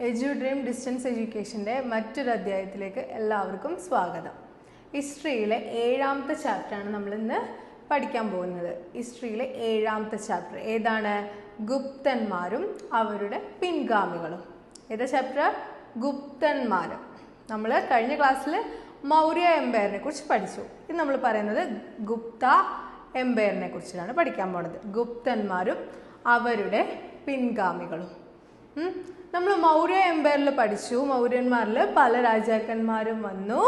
എജു dream distance എഡ്യൂക്കേഷൻ്റെ മറ്റൊരു അധ്യായത്തിലേക്ക് എല്ലാവർക്കും സ്വാഗതം. ഹിസ്റ്ററിയിലെ 7ാമത്തെ ചാപ്റ്ററാണ് നമ്മളിന്ന് പഠിക്കാൻ പോകുന്നത്. ഹിസ്റ്ററിയിലെ 7ാമത്തെ ചാപ്റ്റർ ഏതാണ്? ഗുപ്തന്മാരും അവരുടെ പിൻഗാമികളും. ഏതാ ചാപ്റ്റർ? ഗുപ്തന്മാർ. നമ്മൾ കഴിഞ്ഞ ക്ലാസ്സിൽ മൗര്യ എംപയറിനെ കുറിച്ച് പഠിച്ചു. ഇത് നമ്മൾ പറയുന്നത് ഗുപ്ത എംപയറിനെ കുറിച്ചാണ് പഠിക്കാൻ പോണത്. ഗുപ്തന്മാരും അവരുടെ പിൻഗാമികളും. നമ്മൾ മൗര്യ എംപയറിൽ പഠിച്ചു. മൗര്യന്മാരിൽ പല രാജാക്കന്മാരും വന്നു.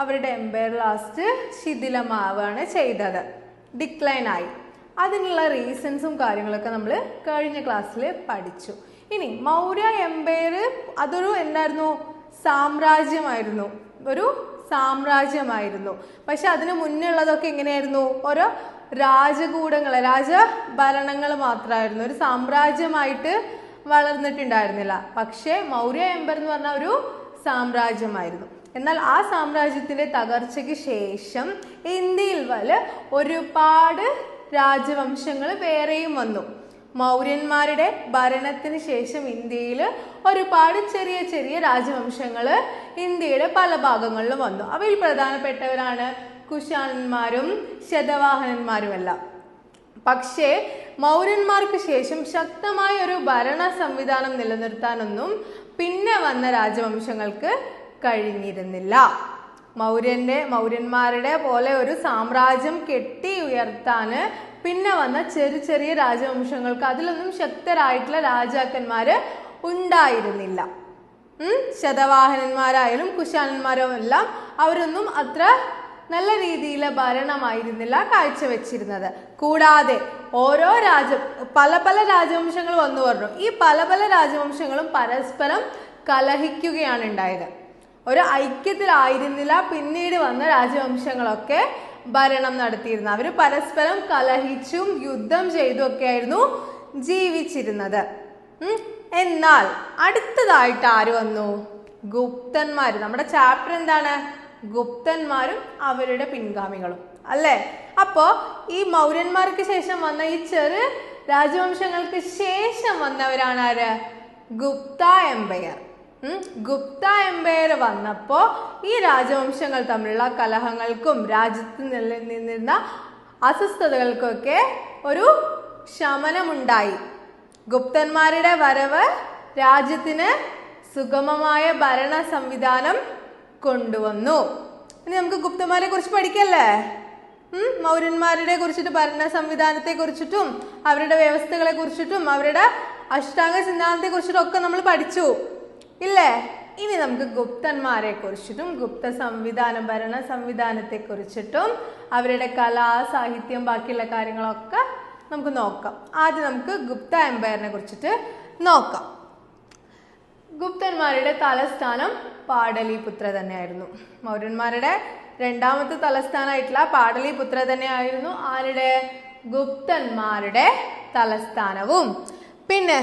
അവരുടെ എംപയർ ലാസ്റ്റ് ശിഥിലമാവുകയാണ് ചെയ്തത്, ഡിക്ലൈൻ ആയി. അതിനുള്ള റീസൺസും കാര്യങ്ങളൊക്കെ നമ്മൾ കഴിഞ്ഞ ക്ലാസ്സിൽ പഠിച്ചു. ഇനി മൗര്യ എംപയർ അതൊരു എന്തായിരുന്നു? സാമ്രാജ്യമായിരുന്നു, ഒരു സാമ്രാജ്യമായിരുന്നു. പക്ഷെ അതിന് മുന്നേ ഉള്ളതൊക്കെ എങ്ങനെയായിരുന്നു? ഓരോ രാജകൂടങ്ങൾ, രാജഭരണങ്ങൾ മാത്രമായിരുന്നു. ഒരു സാമ്രാജ്യമായിട്ട് വളർന്നിട്ടുണ്ടായിരുന്നില്ല. പക്ഷേ മൗര്യ എംപയർ എന്ന് പറഞ്ഞ ഒരു സാമ്രാജ്യമായിരുന്നു. എന്നാൽ ആ സാമ്രാജ്യത്തിന്റെ തകർച്ചയ്ക്ക് ശേഷം ഇന്ത്യയിൽ ഒരുപാട് രാജവംശങ്ങൾ വേറെയും വന്നു. മൗര്യന്മാരുടെ ഭരണത്തിന് ശേഷം ഇന്ത്യയിൽ ഒരുപാട് ചെറിയ ചെറിയ രാജവംശങ്ങൾ ഇന്ത്യയുടെ പല ഭാഗങ്ങളിലും വന്നു. അവയിൽ പ്രധാനപ്പെട്ടവരാണ് കുശാനന്മാരും ശതവാഹനന്മാരുമെല്ലാം. പക്ഷേ മൗര്യന്മാർക്ക് ശേഷം ശക്തമായ ഒരു ഭരണ സംവിധാനം നിലനിർത്താനൊന്നും പിന്നെ വന്ന രാജവംശങ്ങൾക്ക് കഴിഞ്ഞിരുന്നില്ല. മൗര്യന്മാരുടെ പോലെ ഒരു സാമ്രാജ്യം കെട്ടി ഉയർത്താന് പിന്നെ വന്ന ചെറിയ ചെറിയ രാജവംശങ്ങൾക്ക് അതിലൊന്നും ശക്തരായിട്ടുള്ള രാജാക്കന്മാര് ഉണ്ടായിരുന്നില്ല. ശതവാഹനന്മാരായാലും കുശാനന്മാരും എല്ലാം അവരൊന്നും അത്ര നല്ല രീതിയിലെ ഭരണമായിരുന്നില്ല കാഴ്ചവെച്ചിരുന്നത്. കൂടാതെ ഓരോ പല പല രാജവംശങ്ങൾ വന്നു പറഞ്ഞു. ഈ പല പല രാജവംശങ്ങളും പരസ്പരം കലഹിക്കുകയാണ് ഉണ്ടായത്. ഒരു ഐക്യത്തിലായിരുന്നില്ല പിന്നീട് വന്ന രാജവംശങ്ങളൊക്കെ ഭരണം നടത്തിയിരുന്നത്. അവർ പരസ്പരം കലഹിച്ചും യുദ്ധം ചെയ്തും ഒക്കെ ആയിരുന്നു ജീവിച്ചിരുന്നത്. എന്നാൽ അടുത്തതായിട്ട് ആര് വന്നു? ഗുപ്തന്മാർ. നമ്മുടെ ചാപ്റ്റർ എന്താണ്? ഗുപ്തന്മാരും അവരുടെ പിൻഗാമികളും അല്ലേ? അപ്പോ ഈ മൗര്യന്മാർക്ക് ശേഷം വന്ന ഈ ചെറു രാജവംശങ്ങൾക്ക് ശേഷം വന്നവരാണ് ആര്? ഗുപ്ത എംപയർ. ഗുപ്ത എംപയർ വന്നപ്പോ ഈ രാജവംശങ്ങൾ തമ്മിലുള്ള കലഹങ്ങൾക്കും രാജ്യത്ത് നിലനിന്നിരുന്ന അസ്വസ്ഥതകൾക്കൊക്കെ ഒരു ശമനമുണ്ടായി. ഗുപ്തന്മാരുടെ വരവ് രാജ്യത്തിന് സുഗമമായ ഭരണ സംവിധാനം കൊണ്ടുവന്നു. ഇനി നമുക്ക് ഗുപ്തന്മാരെ കുറിച്ച് പഠിക്കല്ലേ? മൗര്യന്മാരുടെ കുറിച്ചിട്ട് ഭരണ സംവിധാനത്തെ കുറിച്ചിട്ടും അവരുടെ വ്യവസ്ഥകളെ കുറിച്ചിട്ടും അവരുടെ അഷ്ടാംഗ സിദ്ധാന്തത്തെ കുറിച്ചിട്ടും ഒക്കെ നമ്മൾ പഠിച്ചു ഇല്ലേ? ഇനി നമുക്ക് ഗുപ്തന്മാരെ കുറിച്ചിട്ടും ഗുപ്ത സംവിധാനം, ഭരണ സംവിധാനത്തെ കുറിച്ചിട്ടും അവരുടെ കലാ സാഹിത്യം ബാക്കിയുള്ള കാര്യങ്ങളൊക്കെ നമുക്ക് നോക്കാം. ആദ്യം നമുക്ക് ഗുപ്ത എംപയറിനെ കുറിച്ചിട്ട് നോക്കാം. ഗുപ്തന്മാരുടെ തലസ്ഥാനം പാടലിപുത്ര തന്നെയായിരുന്നു. മൗര്യന്മാരുടെ രണ്ടാമത്തെ തലസ്ഥാനമായിട്ടുള്ള പാടലിപുത്ര തന്നെയായിരുന്നു ആരുടെ? ഗുപ്തന്മാരുടെ തലസ്ഥാനവും. പിന്നെ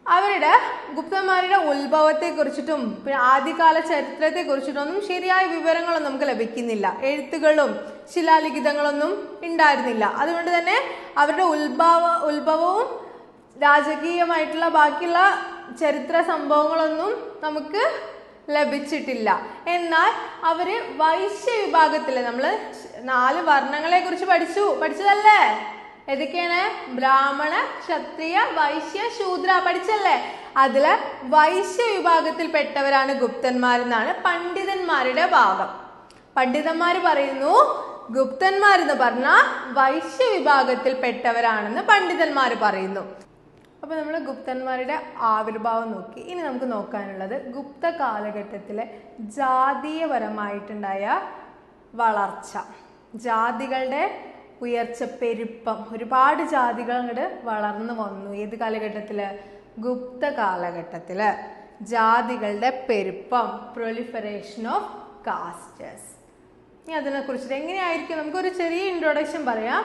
അവരുടെ ഗുപ്തന്മാരുടെ ഉത്ഭവത്തെ കുറിച്ചിട്ടും പിന്നെ ആദ്യകാല ചരിത്രത്തെ കുറിച്ചിട്ടൊന്നും ശരിയായ വിവരങ്ങളൊന്നും നമുക്ക് ലഭിക്കുന്നില്ല. എഴുത്തുകളും ശിലാലിഖിതങ്ങളൊന്നും ഉണ്ടായിരുന്നില്ല. അതുകൊണ്ട് തന്നെ അവരുടെ ഉത്ഭവവും രാജകീയമായിട്ടുള്ള ബാക്കിയുള്ള ചരിത്ര സംഭവങ്ങളൊന്നും നമുക്ക് ലഭിച്ചിട്ടില്ല. എന്നാൽ അവര് വൈശ്യ വിഭാഗത്തിലെ, നമ്മള് 4 വർണ്ണങ്ങളെ കുറിച്ച് പഠിച്ചതല്ലേ? ഏതൊക്കെയാണ്? ബ്രാഹ്മണ, ക്ഷത്രിയ, വൈശ്യ, ശൂദ്ര പഠിച്ചല്ലേ? അതില് വൈശ്യ വിഭാഗത്തിൽ പെട്ടവരാണ് ഗുപ്തന്മാരെന്നാണ് പണ്ഡിതന്മാരുടെ ഭാഗം. പണ്ഡിതന്മാർ പറയുന്നു ഗുപ്തന്മാരെന്ന് പറഞ്ഞാൽ വൈശ്യ വിഭാഗത്തിൽ പെട്ടവരാണെന്ന് പണ്ഡിതന്മാർ പറയുന്നു. അപ്പൊ നമ്മൾ ഗുപ്തന്മാരുടെ ആവിർഭാവം നോക്കി. ഇനി നമുക്ക് നോക്കാനുള്ളത് ഗുപ്ത കാലഘട്ടത്തിലെ ജാതീയപരമായിട്ടുണ്ടായ വളർച്ച, ജാതികളുടെ ഉയർച്ച, പെരുപ്പം. ഒരുപാട് ജാതികൾ അങ്ങോട്ട് വളർന്നു വന്നു. ഏത് കാലഘട്ടത്തില്? ഗുപ്ത കാലഘട്ടത്തില്. ജാതികളുടെ പെരുപ്പം, പ്രൊലിഫറേഷൻ ഓഫ് കാസ്റ്റസ്. ഇനി അതിനെ കുറിച്ചിട്ട് എങ്ങനെയായിരിക്കും നമുക്കൊരു ചെറിയ ഇൻട്രൊഡക്ഷൻ പറയാം.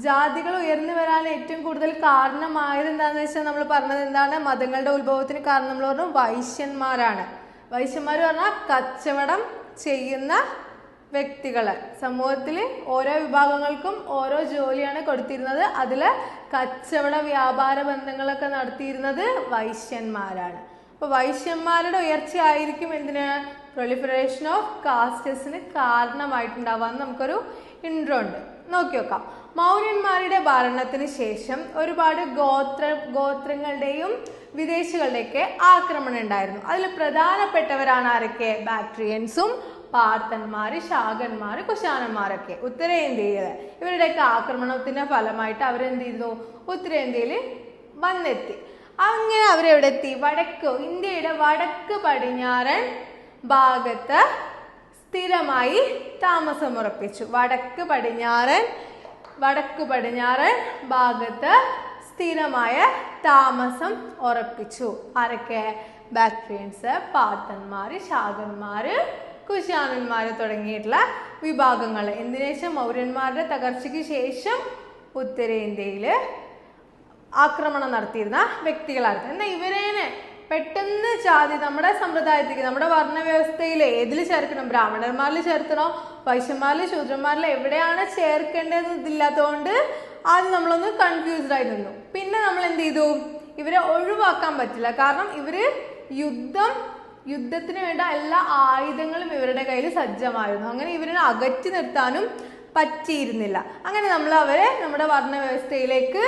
ജാതികൾ ഉയർന്നു വരാൻ ഏറ്റവും കൂടുതൽ കാരണമായത് എന്താണെന്ന് വെച്ചാൽ നമ്മൾ പറഞ്ഞത് എന്താണ്? മതങ്ങളുടെ ഉത്ഭവത്തിന് കാരണം നമ്മൾ പറഞ്ഞു വൈശ്യന്മാരാണ്. വൈശ്യന്മാർ പറഞ്ഞാൽ കച്ചവടം ചെയ്യുന്ന വ്യക്തികള്. സമൂഹത്തിൽ ഓരോ വിഭാഗങ്ങൾക്കും ഓരോ ജോലിയാണ് കൊടുത്തിരുന്നത്. അതിൽ കച്ചവട വ്യാപാര ബന്ധങ്ങളൊക്കെ നടത്തിയിരുന്നത് വൈശ്യന്മാരാണ്. അപ്പൊ വൈശ്യന്മാരുടെ ഉയർച്ചയായിരിക്കും എന്തിന്? പ്രൊലിഫറേഷൻ ഓഫ് കാസ്റ്റസിന് കാരണമായിട്ടുണ്ടാവാന്ന് നമുക്കൊരു ഇൻട്രോ ഉണ്ട്. നോക്കി നോക്കാം. മൗര്യന്മാരുടെ ഭരണത്തിന് ശേഷം ഒരുപാട് ഗോത്രങ്ങളുടെയും വിദേശികളുടെയൊക്കെ ആക്രമണം ഉണ്ടായിരുന്നു. അതിൽ പ്രധാനപ്പെട്ടവരാണ് ആരൊക്കെ? ബാക്ട്രിയൻസും പാർത്തന്മാര്, ശാകന്മാര്, കുശാനന്മാരൊക്കെ ഉത്തരേന്ത്യയില്. ഇവരുടെയൊക്കെ ആക്രമണത്തിന്റെ ഫലമായിട്ട് അവരെന്ത് ചെയ്തു? ഉത്തരേന്ത്യയിൽ വന്നെത്തി. അങ്ങനെ അവരെവിടെ എത്തി? ഇന്ത്യയുടെ വടക്ക് പടിഞ്ഞാറൻ ഭാഗത്ത് സ്ഥിരമായി താമസമുറപ്പിച്ചു. വടക്ക് പടിഞ്ഞാറൻ ഭാഗത്ത് സ്ഥിരമായ താമസം ഉറപ്പിച്ചു. ആരൊക്കെ? ബാക്ട്രിയൻസ്, പാർത്തന്മാര്, ശാകന്മാര്, കുശാനന്മാര് തുടങ്ങിയിട്ടുള്ള വിഭാഗങ്ങൾ. എന്തിനുശേഷം? മൗര്യന്മാരുടെ തകർച്ചയ്ക്ക് ശേഷം ഉത്തരേന്ത്യയില് ആക്രമണം നടത്തിയിരുന്ന വ്യക്തികളായിരുന്നു. എന്നാൽ ഇവരേനെ പെട്ടെന്ന് ജാതി നമ്മുടെ സമ്പ്രദായത്തിലേക്ക്, നമ്മുടെ വർണ്ണവ്യവസ്ഥയിൽ ഏതിൽ ചേർക്കണം? ബ്രാഹ്മണന്മാരിൽ ചേർക്കണോ, വൈശ്യന്മാരിൽ, ശൂദ്രന്മാരിൽ എവിടെയാണ് ചേർക്കേണ്ടതെന്ന് ഇതില്ലാത്തതുകൊണ്ട് ആദ്യം നമ്മളൊന്ന് കൺഫ്യൂസ്ഡ് ആയി നിന്നു. പിന്നെ നമ്മൾ എന്ത് ചെയ്തു? ഇവരെ ഒഴിവാക്കാൻ പറ്റില്ല. കാരണം ഇവര് യുദ്ധത്തിന് വേണ്ട എല്ലാ ആയുധങ്ങളും ഇവരുടെ കയ്യിൽ സജ്ജമായിരുന്നു. അങ്ങനെ ഇവരെ അകറ്റി നിർത്താനും പറ്റിയിരുന്നില്ല. അങ്ങനെ നമ്മൾ അവരെ നമ്മുടെ വർണ്ണവ്യവസ്ഥയിലേക്ക്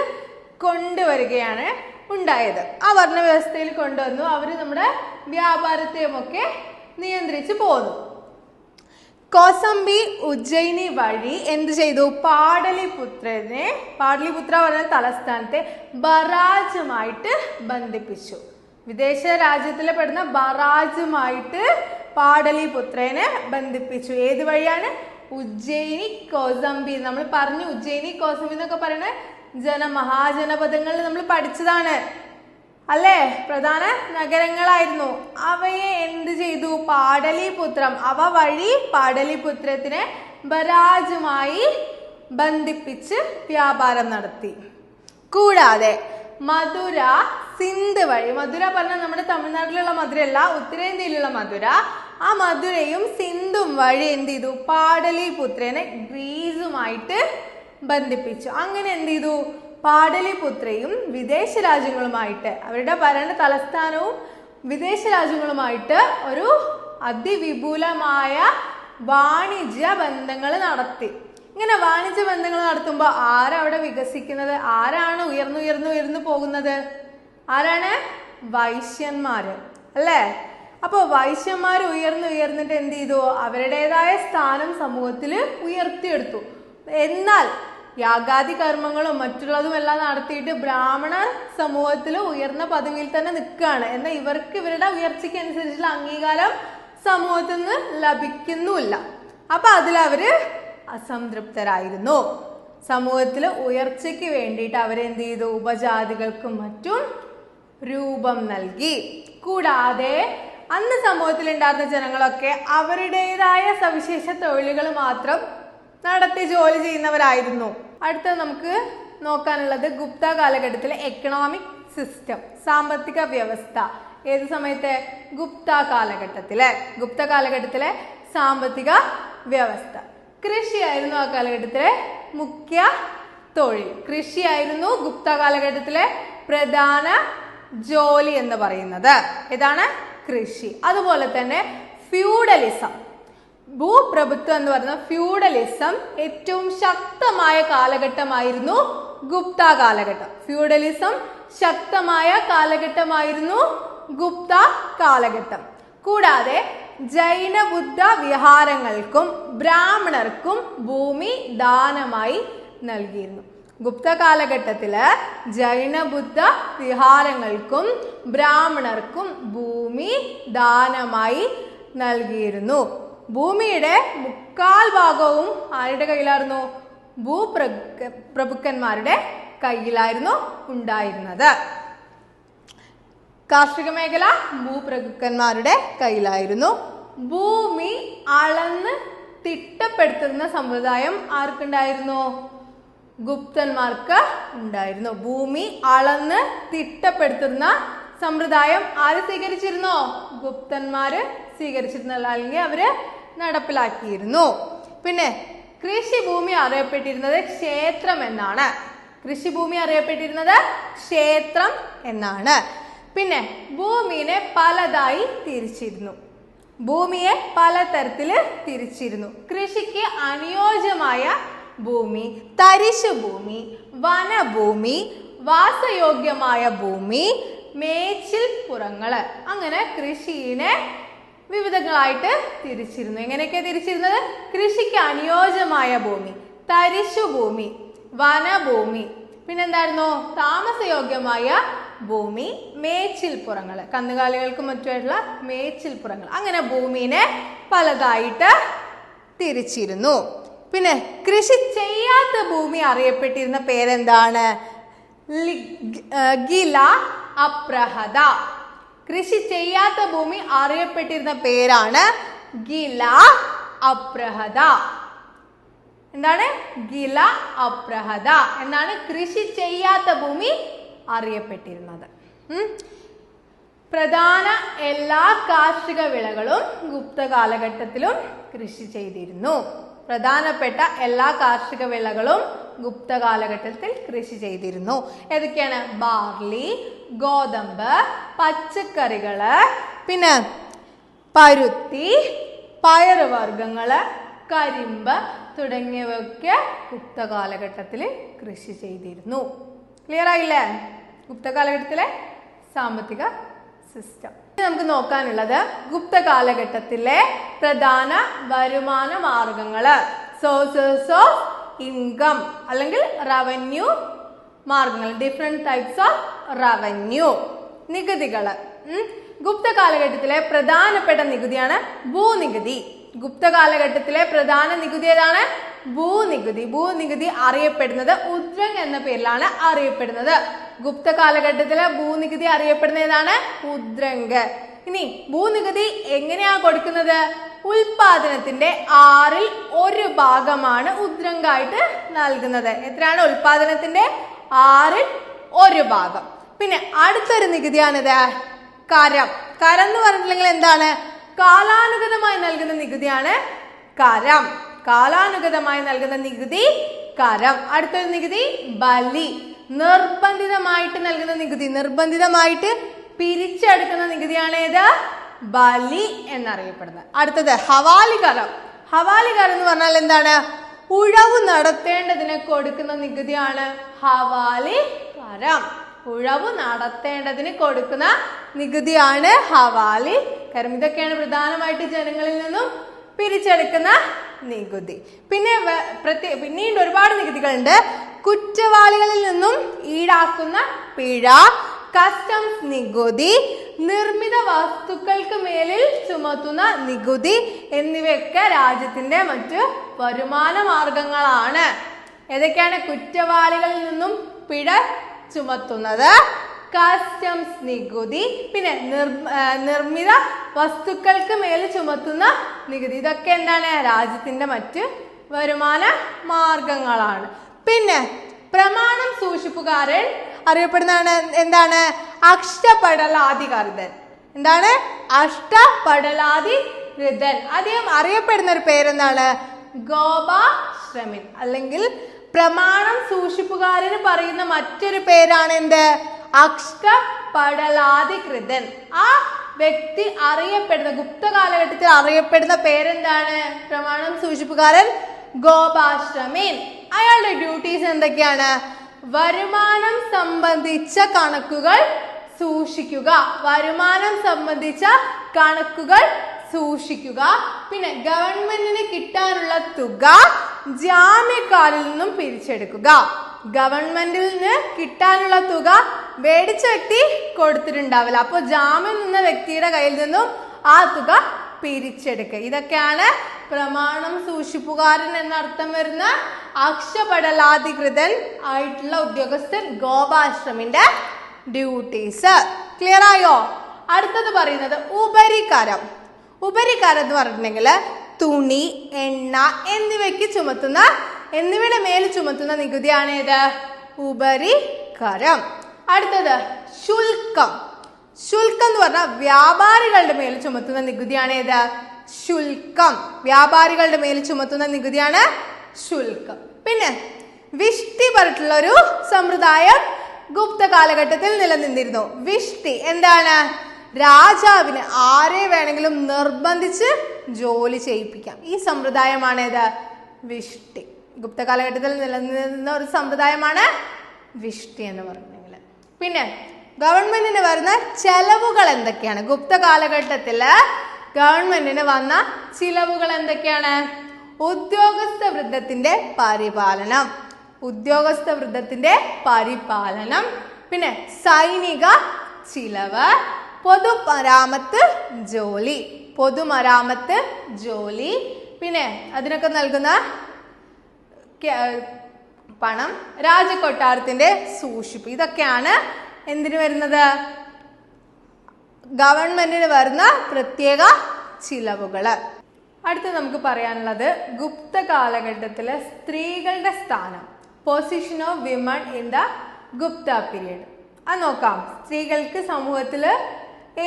കൊണ്ടുവരികയാണ് ഉണ്ടായത്. ആ വർണ്ണവ്യവസ്ഥയിൽ കൊണ്ടുവന്നു. അവര് നമ്മുടെ വ്യാപാരത്തെയും ഒക്കെ നിയന്ത്രിച്ചു പോന്നു. കോസംബി ഉജ്ജയിനി വഴി എന്ത് ചെയ്തു? പാടലിപുത്ര പറഞ്ഞ തലസ്ഥാനത്തെ ബറാജുമായിട്ട് ബന്ധിപ്പിച്ചു. വിദേശ രാജ്യത്തിൽ പെടുന്ന ബറാജുമായിട്ട് പാടലിപുത്രനെ ബന്ധിപ്പിച്ചു. ഏത് വഴിയാണ്? ഉജ്ജയിനി കോസംബി. നമ്മൾ പറഞ്ഞു ഉജ്ജയിനി കോസംബി എന്നൊക്കെ പറയുന്നത് മഹാജനപദങ്ങളിൽ നമ്മൾ പഠിച്ചതാണ് അല്ലേ? പ്രധാന നഗരങ്ങളായിരുന്നു. അവയെ എന്ത് ചെയ്തു? പാടലിപുത്രം. അവ വഴി പാടലിപുത്രത്തിനെ ബരാജുമായി ബന്ധിപ്പിച്ച് വ്യാപാരം നടത്തി. കൂടാതെ മധുര, സിന്ധ് വഴി, മധുര പറഞ്ഞാൽ നമ്മുടെ തമിഴ്നാട്ടിലുള്ള മധുരയല്ല, ഉത്തരേന്ത്യയിലുള്ള മധുര. ആ മധുരയും സിന്ധും വഴി എന്ത് ചെയ്തു? പാടലിപുത്രനെ ഗ്രീസുമായിട്ട് ബന്ധിപ്പിച്ചു. അങ്ങനെ എന്ത് ചെയ്തു? പാടലിപുത്രയും വിദേശ രാജ്യങ്ങളുമായിട്ട്, അവരുടെ ഭരണ തലസ്ഥാനവും വിദേശ രാജ്യങ്ങളുമായിട്ട് ഒരു അതിവിപുലമായ വാണിജ്യ ബന്ധങ്ങൾ നടത്തി. ഇങ്ങനെ വാണിജ്യ ബന്ധങ്ങൾ നടത്തുമ്പോൾ ആരവിടെ വികസിക്കുന്നത്? ആരാണ് ഉയർന്നു പോകുന്നത്? ആരാണ്? വൈശ്യന്മാര് അല്ലേ? അപ്പൊ വൈശ്യന്മാർ ഉയർന്നിട്ട് എന്ത് ചെയ്തു? അവരുടേതായ സ്ഥാനം സമൂഹത്തിൽ ഉയർത്തിയെടുത്തു. എന്നാൽ യാഗാദി കർമ്മങ്ങളും മറ്റുള്ളതും എല്ലാം നടത്തിയിട്ട് ബ്രാഹ്മണ സമൂഹത്തിൽ ഉയർന്ന പദവിയിൽ തന്നെ നിൽക്കുകയാണ്. എന്നാൽ ഇവർക്ക് ഇവരുടെ ഉയർച്ചയ്ക്ക് അനുസരിച്ചുള്ള അംഗീകാരം സമൂഹത്തിൽ നിന്ന് ലഭിക്കുന്നുമില്ല. അപ്പൊ അതിലവര് അസംതൃപ്തരായിരുന്നു. സമൂഹത്തിൽ ഉയർച്ചയ്ക്ക് വേണ്ടിയിട്ട് അവരെന്ത് ചെയ്തു? ഉപജാതികൾക്കും മറ്റും രൂപം നൽകി. കൂടാതെ അന്ന് സമൂഹത്തിൽ ഉണ്ടായിരുന്ന ജനങ്ങളൊക്കെ അവരുടേതായ സവിശേഷ തൊഴിലുകൾ മാത്രം നടത്തി ജോലി ചെയ്യുന്നവരായിരുന്നു. അടുത്ത നമുക്ക് നോക്കാനുള്ളത് ഗുപ്ത കാലഘട്ടത്തിലെ എക്കണോമിക് സിസ്റ്റം, സാമ്പത്തിക വ്യവസ്ഥ. ഏത് സമയത്തെ? ഗുപ്ത കാലഘട്ടത്തിലെ സാമ്പത്തിക വ്യവസ്ഥ. കൃഷിയായിരുന്നു ആ കാലഘട്ടത്തിലെ മുഖ്യ തൊഴിൽ. കൃഷിയായിരുന്നു ഗുപ്ത കാലഘട്ടത്തിലെ പ്രധാന ജോലി എന്ന് പറയുന്നത്. ഏതാണ്? കൃഷി. അതുപോലെ തന്നെ ഫ്യൂഡലിസം, ഭൂപ്രഭുത്വം എന്ന് പറയുന്ന ഫ്യൂഡലിസം ഏറ്റവും ശക്തമായ കാലഘട്ടമായിരുന്നു ഗുപ്ത കാലഘട്ടം. ഫ്യൂഡലിസം ശക്തമായ കാലഘട്ടമായിരുന്നു ഗുപ്ത കാലഘട്ടം. കൂടാതെ ജൈന ബുദ്ധ വിഹാരങ്ങൾക്കും ബ്രാഹ്മണർക്കും ഭൂമി ദാനമായി നൽകിയിരുന്നു. ഗുപ്ത കാലഘട്ടത്തില് ജൈന ബുദ്ധ വിഹാരങ്ങൾക്കും ബ്രാഹ്മണർക്കും ഭൂമി ദാനമായി നൽകിയിരുന്നു. ഭൂമിയുടെ 3/4 ഭാഗവും ആരുടെ കയ്യിലായിരുന്നു? ഭൂപ്രഭുക്കന്മാരുടെ കയ്യിലായിരുന്നു ഉണ്ടായിരുന്നത്. കാർഷിക മേഖല ഭൂപ്രഭുക്കന്മാരുടെ കയ്യിലായിരുന്നു. ഭൂമി അളന്ന് തിട്ടപ്പെടുത്തുന്ന സമ്പ്രദായം ആർക്കുണ്ടായിരുന്നു? ഗുപ്തന്മാർക്ക് ഉണ്ടായിരുന്നു. ഭൂമി അളന്ന് തിട്ടപ്പെടുത്തുന്ന സമ്പ്രദായം ആര് സ്വീകരിച്ചിരുന്നോ? ഗുപ്തന്മാര് സ്വീകരിച്ചിരുന്നല്ല, അല്ലെങ്കിൽ അവര് നടപ്പിലാക്കിയിരുന്നു. പിന്നെ കൃഷിഭൂമി അറിയപ്പെട്ടിരുന്നത് ക്ഷേത്രം എന്നാണ്. പിന്നെ ഭൂമിയെ പലതായി തിരിച്ചിരുന്നു. ഭൂമിയെ പലതരത്തില് തിരിച്ചിരുന്നു. കൃഷിക്ക് അനുയോജ്യമായ ഭൂമി, തരിശു ഭൂമി, വനഭൂമി, വാസയോഗ്യമായ ഭൂമി, മേച്ചിൽ പുറങ്ങള്. അങ്ങനെ കൃഷിയെ വിവിധങ്ങളായിട്ട് തിരിച്ചിരുന്നു. എങ്ങനെയൊക്കെ തിരിച്ചിരുന്നത്? കൃഷിക്ക് അനുയോജ്യമായ ഭൂമി, തരിശു ഭൂമി, വനഭൂമി, പിന്നെന്തായിരുന്നു? താമസയോഗ്യമായ ഭൂമി, മേച്ചിൽപ്പുറങ്ങള്, കന്നുകാലികൾക്കും മറ്റുമായിട്ടുള്ള മേച്ചിൽപ്പുറങ്ങൾ. അങ്ങനെ ഭൂമിയെ പലതായിട്ട് തിരിച്ചിരുന്നു. പിന്നെ കൃഷി ചെയ്യാത്ത ഭൂമി അറിയപ്പെട്ടിരുന്ന പേരെന്താണ്? ഗില അപ്രഹത. കൃഷി ചെയ്യാത്ത ഭൂമി അറിയപ്പെട്ടിരുന്ന പേരാണ് ഗില അപ്രഹത. എന്താണ്? ഗില അപ്രഹത എന്നാണ് കൃഷി ചെയ്യാത്ത ഭൂമി അറിയപ്പെട്ടിരുന്നത്. പ്രധാന എല്ലാ കാർഷിക വിളകളും ഗുപ്ത കാലഘട്ടത്തിലും കൃഷി ചെയ്തിരുന്നു. പ്രധാനപ്പെട്ട എല്ലാ കാർഷിക വിളകളും ഗുപ്ത കാലഘട്ടത്തിൽ കൃഷി ചെയ്തിരുന്നു. ഏതൊക്കെയാണ്? ബാർലി, ഗോതമ്പ്, പച്ചക്കറികള്, പിന്നെ പരുത്തി, പയറുവർഗ്ഗങ്ങള്, കരിമ്പ് തുടങ്ങിയവയൊക്കെ ഗുപ്ത കാലഘട്ടത്തിൽ കൃഷി ചെയ്തിരുന്നു. ക്ലിയർ ആയില്ലേ? ഗുപ്ത കാലഘട്ടത്തിലെ സാമ്പത്തിക സിസ്റ്റം. നമുക്ക് നോക്കാനുള്ളത് ഗുപ്ത കാലഘട്ടത്തിലെ പ്രധാന വരുമാന മാർഗങ്ങള്, സോഴ്സസ് ഓഫ് ഇൻകം അല്ലെങ്കിൽ റവന്യൂ മാർഗങ്ങൾ, ഡിഫറെന്റ് ടൈപ്സ് ഓഫ് റവന്യൂ. നികുതികള്. ഗുപ്ത കാലഘട്ടത്തിലെ പ്രധാനപ്പെട്ട നികുതിയാണ് ഭൂനികുതി. ഗുപ്ത കാലഘട്ടത്തിലെ പ്രധാന നികുതി ഏതാണ്? ഭൂനികുതി. ഭൂനികുതി അറിയപ്പെടുന്നത് ഉദ്രംഗ് എന്ന പേരിലാണ് അറിയപ്പെടുന്നത്. ഗുപ്ത കാലഘട്ടത്തിലെ ഭൂനികുതി അറിയപ്പെടുന്ന ഏതാണ്? ഉദ്രംഗ്. ഇനി ഭൂനികുതി എങ്ങനെയാ കൊടുക്കുന്നത്? ഉൽപാദനത്തിന്റെ 1/6 ഉദ്രംഗായിട്ട് നൽകുന്നത്. എത്രയാണ്? ഉൽപാദനത്തിന്റെ 1/6. പിന്നെ അടുത്തൊരു നികുതിയാണിത് കരം. കരം എന്ന് പറഞ്ഞിട്ടുണ്ടെങ്കിൽ എന്താണ്? കാലാനുഗതമായി നൽകുന്ന നികുതിയാണ് കരം. കാലാനുഗതമായി നൽകുന്ന നികുതി കരം. അടുത്തൊരു നികുതി ബലി. നിർബന്ധിതമായിട്ട് നൽകുന്ന നികുതി, നിർബന്ധിതമായിട്ട് പിരിച്ചെടുക്കുന്ന നികുതിയാണ് ഏത്? ബലി എന്നറിയപ്പെടുന്നത്. അടുത്തത് ഹവാലി കരം. ഹവാലി കരം എന്ന് പറഞ്ഞാൽ എന്താണ്? ഉഴവ് നടത്തേണ്ടതിന് കൊടുക്കുന്ന നികുതിയാണ് ഹവാലി കരം. ഉഴവ് നടത്തേണ്ടതിന് കൊടുക്കുന്ന നികുതിയാണ് ഹവാലി കരം. ഇതൊക്കെയാണ് പ്രധാനമായിട്ട് ജനങ്ങളിൽ നിന്നും പിരിച്ചെടുക്കുന്ന നികുതി. പിന്നെ പിന്നീട് ഒരുപാട് നികുതികളുണ്ട്. കുറ്റവാളികളിൽ നിന്നും ഈടാക്കുന്ന പിഴ, കസ്റ്റംസ് നികുതി, നിർമ്മിത വസ്തുക്കൾക്ക് മേലിൽ ചുമത്തുന്ന നികുതി എന്നിവയൊക്കെ രാജ്യത്തിന്റെ മറ്റു വരുമാന മാർഗങ്ങളാണ്. ഏതൊക്കെയാണ്? കുറ്റവാളികളിൽ നിന്നും പിഴ ചുമത്തുന്നത്, കസ്റ്റംസ് നികുതി, പിന്നെ നിർമ്മിത വസ്തുക്കൾക്ക് മേൽ ചുമത്തുന്ന നികുതി. ഇതൊക്കെ എന്താണ്? രാജ്യത്തിന്റെ മറ്റ് വരുമാന മാർഗങ്ങളാണ്. പിന്നെ പ്രമാണം സൂക്ഷിപ്പുകാരൻ അറിയപ്പെടുന്നതാണ് എന്താണ്? അഷ്ടപടലാധികൃതൻ. എന്താണ്? അഷ്ടപടലാധികൃതൻ. അദ്ദേഹം അറിയപ്പെടുന്ന ഒരു പേരെന്താണ്? ഗോപാശ്രമിൻ. അല്ലെങ്കിൽ പ്രമാണം സൂക്ഷിപ്പുകാരന് പറയുന്ന മറ്റൊരു പേരാണ് എന്ത്? അഷ്ടപടലാധികൃതൻ. ആ വ്യക്തി അറിയപ്പെടുന്ന, ഗുപ്ത കാലഘട്ടത്തിൽ അറിയപ്പെടുന്ന പേരെന്താണ്? പ്രമാണം സൂക്ഷിപ്പുകാരൻ ഗോപാശ്രമിൻ. അയാളുടെ ഡ്യൂട്ടീസ് എന്തൊക്കെയാണ്? വരുമാനം സംബന്ധിച്ച കണക്കുകൾ സൂക്ഷിക്കുക. വരുമാനം സംബന്ധിച്ച കണക്കുകൾ സൂക്ഷിക്കുക. പിന്നെ ഗവൺമെന്റിന് കിട്ടാനുള്ള തുക ജാമ്യക്കാരിൽ നിന്നും പിരിച്ചെടുക്കുക. ഗവൺമെന്റിൽ നിന്ന് കിട്ടാനുള്ള തുക മേടിച്ച വ്യക്തി കൊടുത്തിട്ടുണ്ടാവില്ല. അപ്പോൾ ജാമ്യം നിന്ന വ്യക്തിയുടെ കയ്യിൽ നിന്നും ആ തുക പിരിച്ചെടുക്കുക. ഇതൊക്കെയാണ് പ്രമാണം സൂക്ഷിപ്പുകാരൻ എന്നർത്ഥം വരുന്ന അക്ഷപടലാധികൃതൻ ആയിട്ടുള്ള ഉദ്യോഗസ്ഥൻ ഗോപാശ്രമിന്റെ ഡ്യൂട്ടീസ്. ക്ലിയർ ആയോ? അടുത്തത് പറയുന്നത് ഉപരികരം. ഉപരികരം എന്ന് പറഞ്ഞിട്ടുണ്ടെങ്കിൽ തുണി, എണ്ണ എന്നിവയുടെ മേൽ ചുമത്തുന്ന നികുതിയാണ് ഏത്? ഉപരികരം. അടുത്തത് ശുൽക്കം. ശുൽക്കം എന്ന് പറഞ്ഞാൽ വ്യാപാരികളുടെ മേൽ ചുമത്തുന്ന നികുതിയാണ് ഏത്? ശുൽക്കം. വ്യാപാരികളുടെ മേൽ ചുമത്തുന്ന നികുതിയാണ് ശുൽക്കം. പിന്നെ വിഷ്ടി പറഞ്ഞിട്ടുള്ള ഒരു സമ്പ്രദായം ഗുപ്ത കാലഘട്ടത്തിൽ നിലനിന്നിരുന്നു. വിഷ്ടി എന്താണ്? രാജാവിന് ആരെ വേണമെങ്കിലും നിർബന്ധിച്ച് ജോലി ചെയ്യിപ്പിക്കാം. ഈ സമ്പ്രദായമാണ് ഏത്? വിഷ്ടി. ഗുപ്ത കാലഘട്ടത്തിൽ നിലനിന്ന ഒരു സമ്പ്രദായമാണ് വിഷ്ടി എന്ന് പറഞ്ഞെങ്കിൽ. പിന്നെ ഗവൺമെന്റിന് വരുന്ന ചെലവുകൾ എന്തൊക്കെയാണ്? ഗുപ്ത കാലഘട്ടത്തില് ഗവൺമെന്റിന് വന്ന ചിലവുകൾ എന്തൊക്കെയാണ്? ഉദ്യോഗസ്ഥ വൃന്ദത്തിന്റെ പരിപാലനം, ഉദ്യോഗസ്ഥ വൃന്ദത്തിന്റെ പരിപാലനം, പിന്നെ സൈനിക ചിലവ്, പൊതുമരാമത്ത് ജോലി, പൊതുമരാമത്ത് ജോലി, പിന്നെ അതിനൊക്കെ നൽകുന്ന പണം, രാജകൊട്ടാരത്തിന്റെ സൂക്ഷിപ്പ്. ഇതൊക്കെയാണ് എന്തിനു വരുന്നത്? ഗവൺമെന്റിന് വരുന്ന പ്രത്യേക ചിലവുകള്. അടുത്ത് നമുക്ക് പറയാനുള്ളത് ഗുപ്ത കാലഘട്ടത്തിലെ സ്ത്രീകളുടെ സ്ഥാനം, position of women in the Gupta period. അത് നോക്കാം. സ്ത്രീകൾക്ക് സമൂഹത്തിൽ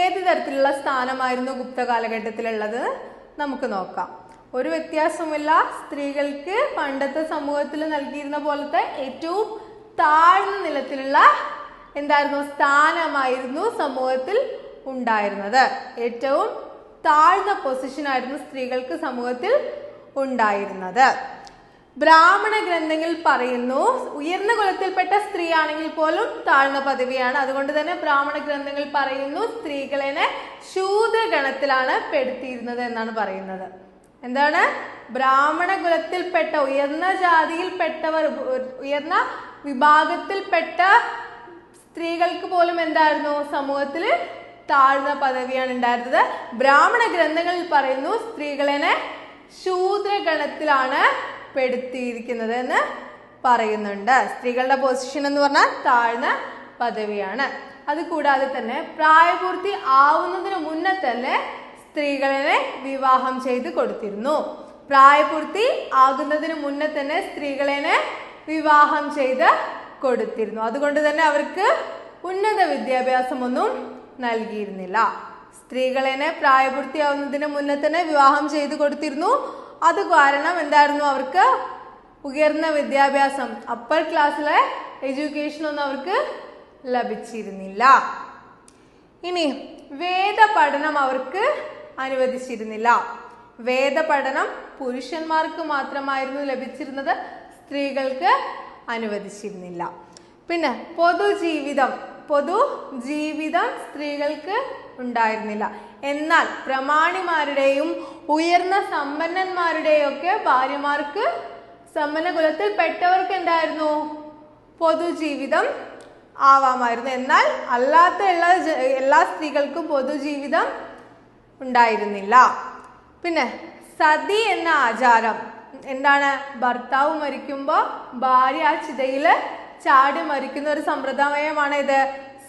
ഏത് തരത്തിലുള്ള സ്ഥാനമായിരുന്നു ഗുപ്ത കാലഘട്ടത്തിലുള്ളത് നമുക്ക് നോക്കാം. ഒരു വ്യത്യാസമില്ല, സ്ത്രീകൾക്ക് പണ്ടത്തെ സമൂഹത്തിൽ നൽകിയിരുന്ന പോലത്തെ ഏറ്റവും താഴ്ന്ന നിലത്തിലുള്ള എന്തായിരുന്നു? സ്ഥാനമായിരുന്നു സമൂഹത്തിൽ ഉണ്ടായിരുന്നത്. ഏറ്റവും താഴ്ന്ന പൊസിഷൻ ആയിരുന്നു സ്ത്രീകൾക്ക് സമൂഹത്തിൽ ഉണ്ടായിരുന്നത്. ബ്രാഹ്മണ ഗ്രന്ഥങ്ങളിൽ പറയുന്നു ഉയർന്ന കുലത്തിൽപ്പെട്ട സ്ത്രീ ആണെങ്കിൽ പോലും താഴ്ന്ന പദവിയാണ്. അതുകൊണ്ട് തന്നെ ബ്രാഹ്മണ ഗ്രന്ഥങ്ങളിൽ പറയുന്നു സ്ത്രീകളെ ശൂദ്രഗണത്തിലാണ് പെടുത്തിയിരുന്നത് എന്നാണ് പറയുന്നത്. എന്താണ്? ബ്രാഹ്മണ കുലത്തിൽപ്പെട്ട ഉയർന്ന ജാതിയിൽപ്പെട്ടവർ, ഉയർന്ന വിഭാഗത്തിൽപ്പെട്ട സ്ത്രീകൾക്ക് പോലും എന്തായിരുന്നു? സമൂഹത്തിൽ താഴ്ന്ന പദവിയാണ് ഉണ്ടായിരുന്നത്. ബ്രാഹ്മണ ഗ്രന്ഥങ്ങളിൽ പറയുന്നു സ്ത്രീകളെ ശൂദ്രഗണത്തിലാണ് പെടുത്തിയിരിക്കുന്നത് എന്ന് പറയുന്നുണ്ട്. സ്ത്രീകളുടെ പൊസിഷൻ എന്ന് പറഞ്ഞാൽ താഴ്ന്ന പദവിയാണ്. അതുകൂടാതെ തന്നെ പ്രായപൂർത്തി ആവുന്നതിന് മുന്നേ തന്നെ സ്ത്രീകളെ വിവാഹം ചെയ്ത് കൊടുത്തിരുന്നു. പ്രായപൂർത്തി ആകുന്നതിന് മുന്നേ തന്നെ സ്ത്രീകളെ വിവാഹം ചെയ്ത് കൊടുത്തിരുന്നു. അതുകൊണ്ട് തന്നെ അവർക്ക് ഉന്നത വിദ്യാഭ്യാസമൊന്നും നൽകിയിരുന്നില്ല. സ്ത്രീകളെ പ്രായപൂർത്തിയാവുന്നതിന് മുന്നേ തന്നെ വിവാഹം ചെയ്ത് കൊടുത്തിരുന്നു. അത് കാരണം എന്തായിരുന്നു? അവർക്ക് ഉയർന്ന വിദ്യാഭ്യാസം, അപ്പർ ക്ലാസ്സിലെ എഡ്യൂക്കേഷൻ ഒന്നും അവർക്ക് ലഭിച്ചിരുന്നില്ല. ഇനി വേദപഠനം അവർക്ക് അനുവദിച്ചിരുന്നില്ല. വേദപഠനം പുരുഷന്മാർക്ക് മാത്രമായിരുന്നു ലഭിച്ചിരുന്നത്, സ്ത്രീകൾക്ക് അനുവദിച്ചിരുന്നില്ല. പിന്നെ പൊതുജീവിതം സ്ത്രീകൾക്ക് ഉണ്ടായിരുന്നില്ല. എന്നാൽ പ്രമാണിമാരുടെയും ഉയർന്ന സമ്പന്നന്മാരുടെയും ഒക്കെ ഭാര്യമാർക്ക്, സമ്പന്ന കുലത്തിൽ പെട്ടവർക്ക് എന്തായിരുന്നു? പൊതുജീവിതം ആവാമായിരുന്നു. എന്നാൽ അല്ലാത്ത എല്ലാ സ്ത്രീകൾക്കും പൊതുജീവിതം ഉണ്ടായിരുന്നില്ല. പിന്നെ സതി എന്ന ആചാരം എന്താണ്? ഭർത്താവ് മരിക്കുമ്പോൾ ഭാര്യ ആ ചിതയില് ചാടി മരിക്കുന്ന ഒരു സമ്പ്രദായമാണ് ഇത്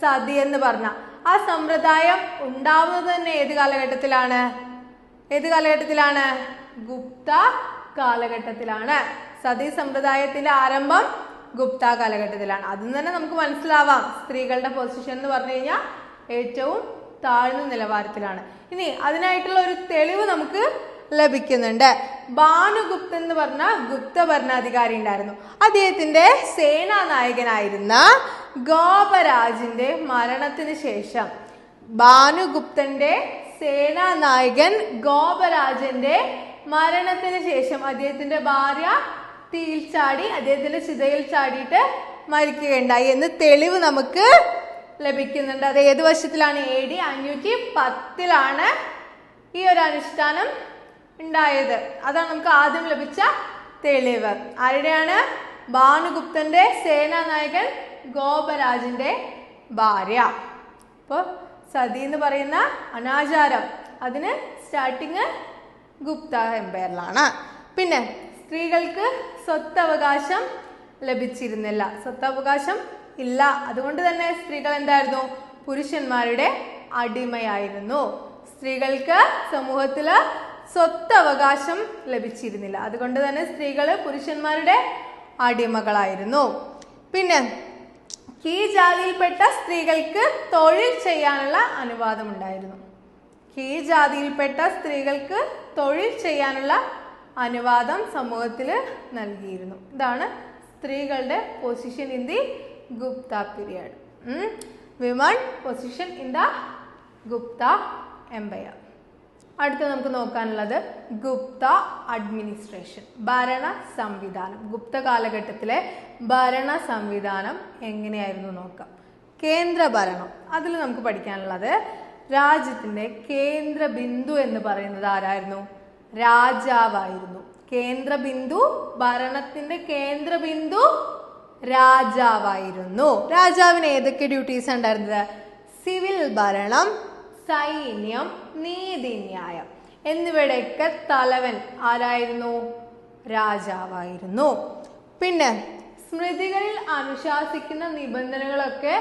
സതി എന്ന് പറഞ്ഞ. ആ സമ്പ്രദായം ഉണ്ടാവുന്നത് തന്നെ ഏത് കാലഘട്ടത്തിലാണ്? ഗുപ്ത കാലഘട്ടത്തിലാണ്. സതി സമ്പ്രദായത്തിന്റെ ആരംഭം ഗുപ്ത കാലഘട്ടത്തിലാണ്. അതിൽ തന്നെ നമുക്ക് മനസ്സിലാവാം സ്ത്രീകളുടെ പൊസിഷൻ എന്ന് പറഞ്ഞു കഴിഞ്ഞാൽ ഏറ്റവും താഴ്ന്ന നിലവാരത്തിലാണ്. ഇനി അതിനായിട്ടുള്ള ഒരു തെളിവ് നമുക്ക് ലഭിക്കുന്നുണ്ട്. ഭാനുഗുപ്തൻ എന്ന് പറഞ്ഞ ഗുപ്ത ഭരണാധികാരി ഉണ്ടായിരുന്നു. അദ്ദേഹത്തിന്റെ സേനാനായകനായിരുന്ന ഗോപരാജിന്റെ മരണത്തിന് ശേഷം, ഭാനുഗുപ്തന്റെ സേനാനായകൻ ഗോപരാജന്റെ മരണത്തിന് ശേഷം അദ്ദേഹത്തിന്റെ ഭാര്യ തീയിൽ ചാടി, അദ്ദേഹത്തിന്റെ ചിതയിൽ ചാടിയിട്ട് മരിക്കുകയുണ്ടായി എന്ന് തെളിവ് നമുക്ക് ലഭിക്കുന്നുണ്ട്. അത് ഏത് വർഷത്തിലാണ്? AD 510 ഈ ഒരു അനുഷ്ഠാനം ഉണ്ടായത്. അതാണ് നമുക്ക് ആദ്യം ലഭിച്ച തെളിവ്. ആരുടെയാണ്? ഭാനുഗുപ്തന്റെ സേനാനായകൻ ഗോപരാജിന്റെ ഭാര്യ. അപ്പോൾ സതി എന്ന് പറയുന്ന അനാചാരം, അതിന് സ്റ്റാർട്ടിങ് ഗുപ്ത എംപയറിലാണ്. പിന്നെ സ്ത്രീകൾക്ക് സ്വത്തവകാശം ലഭിച്ചിരുന്നില്ല. സ്വത്തവകാശം ഇല്ല. അതുകൊണ്ട് തന്നെ സ്ത്രീകൾ എന്തായിരുന്നു? പുരുഷന്മാരുടെ അടിമയായിരുന്നു. സ്ത്രീകൾക്ക് സമൂഹത്തില് സ്വത്തവകാശം ലഭിച്ചിരുന്നില്ല. അതുകൊണ്ട് തന്നെ സ്ത്രീകൾ പുരുഷന്മാരുടെ അടിമകളായിരുന്നു. പിന്നെ കീഴ്ജാതിയിൽപ്പെട്ട സ്ത്രീകൾക്ക് തൊഴിൽ ചെയ്യാനുള്ള അനുവാദം ഉണ്ടായിരുന്നു. കീഴ്ജാതിയിൽപ്പെട്ട സ്ത്രീകൾക്ക് തൊഴിൽ ചെയ്യാനുള്ള അനുവാദം സമൂഹത്തിൽ നൽകിയിരുന്നു. ഇതാണ് സ്ത്രീകളുടെ position in the Gupta period. Women position in the Gupta Empire. അടുത്ത നമുക്ക് നോക്കാനുള്ളത് ഗുപ്ത അഡ്മിനിസ്ട്രേഷൻ, ഭരണ സംവിധാനം. ഗുപ്ത കാലഘട്ടത്തിലെ ഭരണ സംവിധാനം എങ്ങനെയായിരുന്നു നോക്കാം. കേന്ദ്ര ഭരണം, അതിൽ നമുക്ക് പഠിക്കാനുള്ളത് രാജ്യത്തിൻ്റെ കേന്ദ്ര ബിന്ദു എന്ന് പറയുന്നത് ആരായിരുന്നു? രാജാവായിരുന്നു. കേന്ദ്ര ബിന്ദു, ഭരണത്തിന്റെ കേന്ദ്ര ബിന്ദു രാജാവായിരുന്നു. രാജാവിന് ഏതൊക്കെ ഡ്യൂട്ടീസ് ഉണ്ടായിരുന്നത്? സിവിൽ ഭരണം, സൈന്യം, നീതിന്യായം എന്നിവയുടെയൊക്കെ തലവൻ ആരായിരുന്നു? രാജാവായിരുന്നു. പിന്നെ സ്മൃതികളിൽ അനുശാസിക്കുന്ന നിബന്ധനകളൊക്കെ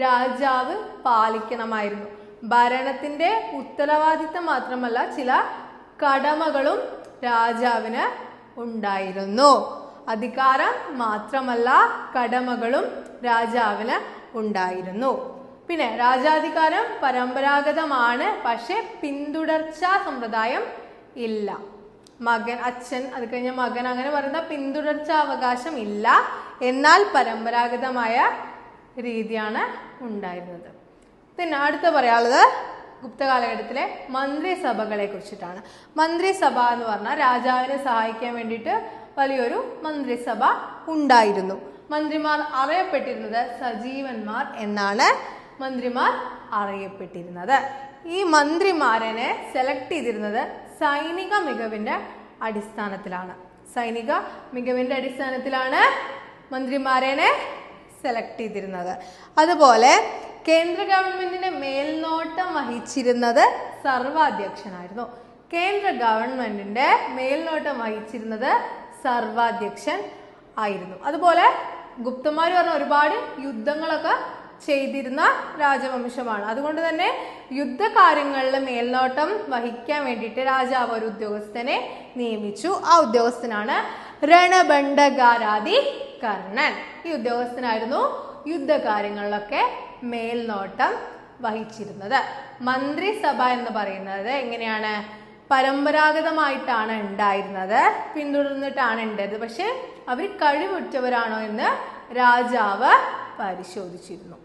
രാജാവ് പാലിക്കണമായിരുന്നു. ഭരണത്തിന്റെ ഉത്തരവാദിത്തം മാത്രമല്ല, ചില കടമകളും രാജാവിന് ഉണ്ടായിരുന്നു. അധികാരം മാത്രമല്ല, കടമകളും രാജാവിന് ഉണ്ടായിരുന്നു. പിന്നെ രാജാധികാരം പരമ്പരാഗതമാണ്, പക്ഷെ പിന്തുടർച്ചാ സമ്പ്രദായം ഇല്ല. മകൻ, അച്ഛൻ, അത് കഴിഞ്ഞ മകൻ, അങ്ങനെ പറയുന്ന പിന്തുടർച്ചാ അവകാശം ഇല്ല. എന്നാൽ പരമ്പരാഗതമായ രീതിയാണ് ഉണ്ടായിരുന്നത്. പിന്നെ അടുത്ത പറയാനുള്ളത് ഗുപ്ത കാലഘട്ടത്തിലെ മന്ത്രിസഭകളെ കുറിച്ചിട്ടാണ്. മന്ത്രിസഭ എന്ന് പറഞ്ഞാൽ രാജാവിനെ സഹായിക്കാൻ വേണ്ടിയിട്ട് വലിയൊരു മന്ത്രിസഭ ഉണ്ടായിരുന്നു. മന്ത്രിമാർ അറിയപ്പെട്ടിരുന്നത് സജീവന്മാർ എന്നാണ് മന്ത്രിമാർ അറിയപ്പെട്ടിരുന്നത്. ഈ മന്ത്രിമാരെ സെലക്ട് ചെയ്തിരുന്നത് സൈനിക മികവിന്റെ അടിസ്ഥാനത്തിലാണ്. സൈനിക മികവിന്റെ അടിസ്ഥാനത്തിലാണ് മന്ത്രിമാരെ സെലക്ട് ചെയ്തിരുന്നത്. അതുപോലെ കേന്ദ്ര ഗവൺമെന്റിന്റെ മേൽനോട്ടം വഹിച്ചിരുന്നത് സർവാധ്യക്ഷനായിരുന്നു. കേന്ദ്ര ഗവൺമെന്റിന്റെ മേൽനോട്ടം വഹിച്ചിരുന്നത് സർവാധ്യക്ഷൻ ആയിരുന്നു. അതുപോലെ ഗുപ്തന്മാർ പറഞ്ഞ ഒരുപാട് യുദ്ധങ്ങളൊക്കെ ചെയ്തിരുന്ന രാജവംശമാണ്. അതുകൊണ്ട് തന്നെ യുദ്ധകാര്യങ്ങളിലെ മേൽനോട്ടം വഹിക്കാൻ വേണ്ടിയിട്ട് രാജാവ് ഒരു ഉദ്യോഗസ്ഥനെ നിയമിച്ചു. ആ ഉദ്യോഗസ്ഥനാണ് രണഭണ്ഡകാരാതി കർണൻ. ഈ ഉദ്യോഗസ്ഥനായിരുന്നു യുദ്ധകാര്യങ്ങളിലൊക്കെ മേൽനോട്ടം വഹിച്ചിരുന്നത്. മന്ത്രിസഭ എന്ന് പറയുന്നത് എങ്ങനെയാണ്? പരമ്പരാഗതമായിട്ടാണ് ഉണ്ടായിരുന്നത്, പിന്തുടർന്നിട്ടാണ് ഉണ്ടായത്. പക്ഷെ അവർ കഴിവുറ്റവരാണോ എന്ന് രാജാവ് പരിശോധിച്ചിരുന്നു.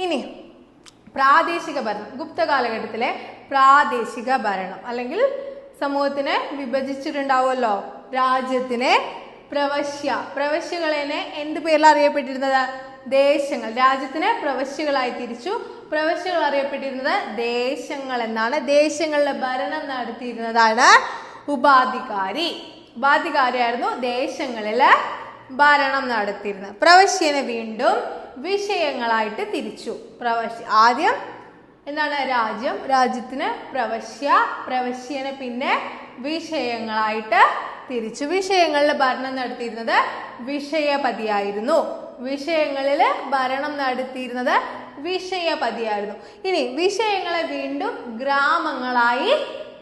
ഇനി പ്രാദേശിക ഭരണം. ഗുപ്ത കാലഘട്ടത്തിലെ പ്രാദേശിക ഭരണം, അല്ലെങ്കിൽ സമൂഹത്തിനെ വിഭജിച്ചിട്ടുണ്ടാവുമല്ലോ. രാജ്യത്തിനെ പ്രവശ്യകളെ എന്ത് പേരിൽ അറിയപ്പെട്ടിരുന്നത്? ദേശങ്ങൾ. രാജ്യത്തിനെ പ്രവശ്യകളായി തിരിച്ചു. പ്രവശ്യകൾ അറിയപ്പെട്ടിരുന്നത് ദേശങ്ങൾ എന്നാണ്. ദേശങ്ങളിലെ ഭരണം നടത്തിയിരുന്നതാണ് ഉപാധികാരി. ഉപാധികാരിയായിരുന്നു ദേശങ്ങളില് ഭരണം നടത്തിയിരുന്നത്. പ്രവശ്യനെ വീണ്ടും വിഷയങ്ങളായിട്ട് തിരിച്ചു. ആദ്യം എന്താണ്? രാജ്യം. രാജ്യത്തിന് പ്രവശ്യനെ പിന്നെ വിഷയങ്ങളായിട്ട് തിരിച്ചു. വിഷയങ്ങളിൽ ഭരണം നടത്തിയിരുന്നത് വിഷയപതിയായിരുന്നു. വിഷയങ്ങളില് ഭരണം നടത്തിയിരുന്നത് വിഷയപതിയായിരുന്നു. ഇനി വിഷയങ്ങളെ വീണ്ടും ഗ്രാമങ്ങളായി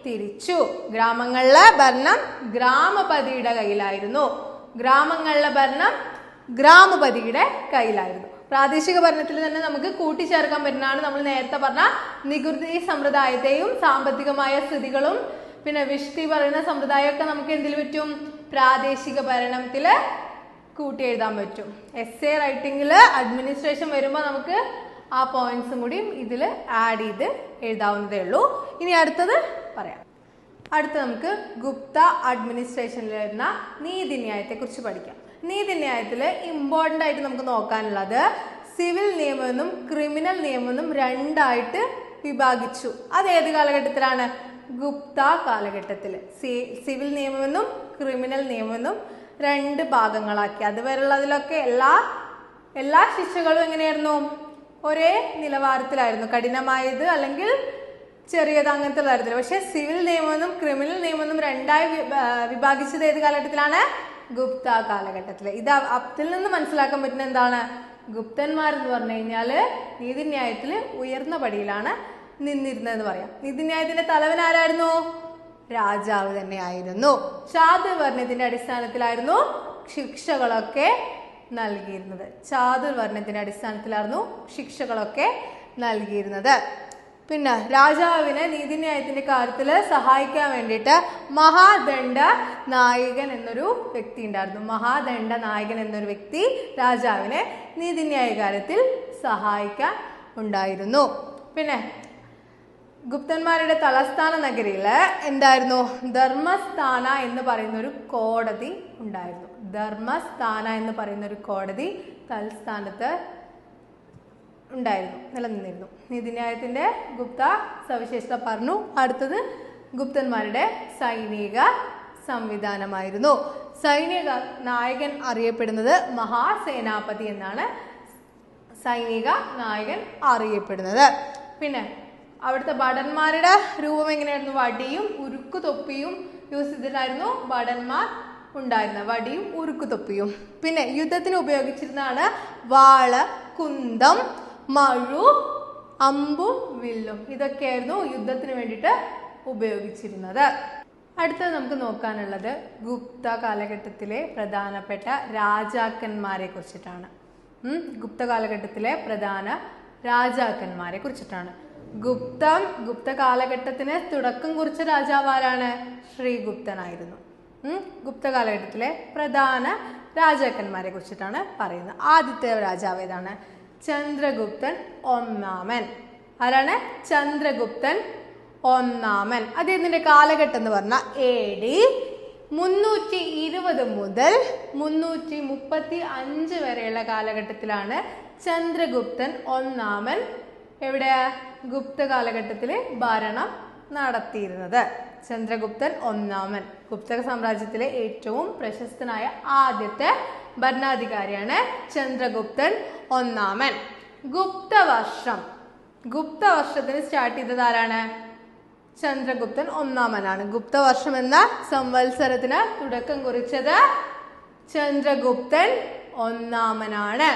തിരിച്ചു. ഗ്രാമങ്ങളിലെ ഭരണം ഗ്രാമപതിയുടെ കയ്യിലായിരുന്നു. ഗ്രാമങ്ങളിലെ ഭരണം ഗ്രാമപതിയുടെ കയ്യിലായിരുന്നു. പ്രാദേശിക ഭരണത്തിൽ തന്നെ നമുക്ക് കൂട്ടിച്ചേർക്കാൻ പറ്റുന്നതാണ് നമ്മൾ നേരത്തെ പറഞ്ഞ നികുതി സമ്പ്രദായത്തെയും സാമ്പത്തികമായ സ്ഥിതികളും പിന്നെ വിഷ്ടി പറയുന്ന സമ്പ്രദായമൊക്കെ നമുക്ക് എന്തിൽ പറ്റും? പ്രാദേശിക ഭരണത്തില് കൂട്ടി എഴുതാൻ പറ്റും. എസ് എ റൈറ്റിംഗില് അഡ്മിനിസ്ട്രേഷൻ വരുമ്പോൾ നമുക്ക് ആ പോയിന്റ്സും കൂടി ഇതിൽ ആഡ് ചെയ്ത് എഴുതാവുന്നതേ ഉള്ളൂ. ഇനി അടുത്തത് പറയാം. അടുത്ത നമുക്ക് ഗുപ്ത അഡ്മിനിസ്ട്രേഷനിൽ വരുന്ന നീതിന്യായത്തെ കുറിച്ച് പഠിക്കാം. നീതിന്യായത്തിൽ ഇമ്പോർട്ടൻ്റ് ആയിട്ട് നമുക്ക് നോക്കാനുള്ളത് സിവിൽ നിയമമെന്നും ക്രിമിനൽ നിയമമെന്നും രണ്ടായിട്ട് വിഭാഗിച്ചു. അത് ഏത് കാലഘട്ടത്തിലാണ്? ഗുപ്ത കാലഘട്ടത്തിൽ. സിവിൽ നിയമമെന്നും ക്രിമിനൽ നിയമമെന്നും രണ്ട് ഭാഗങ്ങളാക്കി. അതുവരെയുള്ളതിലൊക്കെ എല്ലാ ശിക്ഷകളും എങ്ങനെയായിരുന്നു? ഒരേ നിലവാരത്തിലായിരുന്നു. കഠിനമായത് അല്ലെങ്കിൽ ചെറിയത് അങ്ങനത്തെ തരത്തില്. പക്ഷെ സിവിൽ നിയമമെന്നും ക്രിമിനൽ നിയമമെന്നും രണ്ടായി വിഭാഗിച്ചത് ഏത് കാലഘട്ടത്തിലാണ്? ഗുപ്ത കാലഘട്ടത്തില്. ഇത് അതിൽ നിന്ന് മനസ്സിലാക്കാൻ പറ്റുന്ന എന്താണ്? ഗുപ്തന്മാരെന്ന് പറഞ്ഞു കഴിഞ്ഞാല് നീതിന്യായത്തില് ഉയർന്ന പടിയിലാണ് നിന്നിരുന്നതെന്ന് പറയാം. നീതിന്യായത്തിന്റെ തലവൻ ആരായിരുന്നു? രാജാവ് തന്നെയായിരുന്നു. ചാതുർവർണ്ണത്തിന്റെ അടിസ്ഥാനത്തിലായിരുന്നു ശിക്ഷകളൊക്കെ നൽകിയിരുന്നത്. ചാതുർവർണ്ണത്തിന്റെ അടിസ്ഥാനത്തിലായിരുന്നു ശിക്ഷകളൊക്കെ നൽകിയിരുന്നത്. പിന്നെ രാജാവിനെ നീതിന്യായത്തിന്റെ കാര്യത്തിൽ സഹായിക്കാൻ വേണ്ടിയിട്ട് മഹാദണ്ഡ നായകൻ എന്നൊരു വ്യക്തി ഉണ്ടായിരുന്നു. മഹാദണ്ഡ നായകൻ എന്നൊരു വ്യക്തി രാജാവിനെ നീതിന്യായ കാര്യത്തിൽ സഹായിക്കാൻ ഉണ്ടായിരുന്നു. പിന്നെ ഗുപ്തന്മാരുടെ തലസ്ഥാന നഗരിയിൽ എന്തായിരുന്നു? ധർമ്മസ്ഥാന എന്ന് പറയുന്ന ഒരു കോടതി ഉണ്ടായിരുന്നു. ധർമ്മസ്ഥാന എന്ന് പറയുന്ന ഒരു കോടതി തലസ്ഥാനത്ത് ഉണ്ടായിരുന്നു, നിലനിന്നിരുന്നു. നീതിന്യായത്തിന്റെ ഗുപ്ത സവിശേഷത പറഞ്ഞു. അടുത്തത് ഗുപ്തന്മാരുടെ സൈനിക സംവിധാനമായിരുന്നു. സൈനിക നായകൻ അറിയപ്പെടുന്നത് മഹാസേനാപതി എന്നാണ് സൈനിക നായകൻ അറിയപ്പെടുന്നത്. പിന്നെ അവിടുത്തെ ഭടന്മാരുടെ രൂപം എങ്ങനെയായിരുന്നു? വടിയും ഉരുക്കു തൊപ്പിയും യൂസ് ചെയ്തിട്ടായിരുന്നു ഭടന്മാർ ഉണ്ടായിരുന്നത്, വടിയും ഉരുക്കു തൊപ്പിയും. പിന്നെ യുദ്ധത്തിന് ഉപയോഗിച്ചിരുന്നതാണ് വാള്, കുന്തം, മഴു, അമ്പും വില്ലും. ഇതൊക്കെയായിരുന്നു യുദ്ധത്തിന് വേണ്ടിയിട്ട് ഉപയോഗിച്ചിരുന്നത്. അടുത്തത് നമുക്ക് നോക്കാനുള്ളത് ഗുപ്ത കാലഘട്ടത്തിലെ പ്രധാനപ്പെട്ട രാജാക്കന്മാരെ കുറിച്ചിട്ടാണ്. ഗുപ്ത കാലഘട്ടത്തിലെ പ്രധാന രാജാക്കന്മാരെ കുറിച്ചിട്ടാണ്. ഗുപ്ത കാലഘട്ടത്തിന് തുടക്കം കുറിച്ച രാജാവ് ആരാണ്? ശ്രീഗുപ്തനായിരുന്നു. ഗുപ്ത കാലഘട്ടത്തിലെ പ്രധാന രാജാക്കന്മാരെ കുറിച്ചിട്ടാണ് പറയുന്നത്. ആദ്യത്തെ രാജാവ് ഏതാണ്? ചന്ദ്രഗുപ്തൻ ഒന്നാമൻ. ആരാണ്? ചന്ദ്രഗുപ്തൻ ഒന്നാമൻ. അദ്ദേഹത്തിന്റെ കാലഘട്ടം എന്ന് പറഞ്ഞാൽ AD 320 മുതൽ 335 വരെയുള്ള കാലഘട്ടത്തിലാണ് ചന്ദ്രഗുപ്തൻ ഒന്നാമൻ എവിടെയാ? ഗുപ്ത കാലഘട്ടത്തിൽ ഭരണം നടത്തിയിരുന്നത്. ചന്ദ്രഗുപ്തൻ ഒന്നാമൻ ഗുപ്ത സാമ്രാജ്യത്തിലെ ഏറ്റവും പ്രശസ്തനായ ആദ്യത്തെ ഭരണാധികാരിയാണ് ചന്ദ്രഗുപ്തൻ ഒന്നാമൻ. ഗുപ്തവർഷത്തിന് സ്റ്റാർട്ട് ചെയ്തത് ആരാണ്? ചന്ദ്രഗുപ്തൻ ഒന്നാമനാണ്. ഗുപ്തവർഷം എന്ന സംവത്സരത്തിന് തുടക്കം കുറിച്ചത് ചന്ദ്രഗുപ്തൻ ഒന്നാമനാണ്.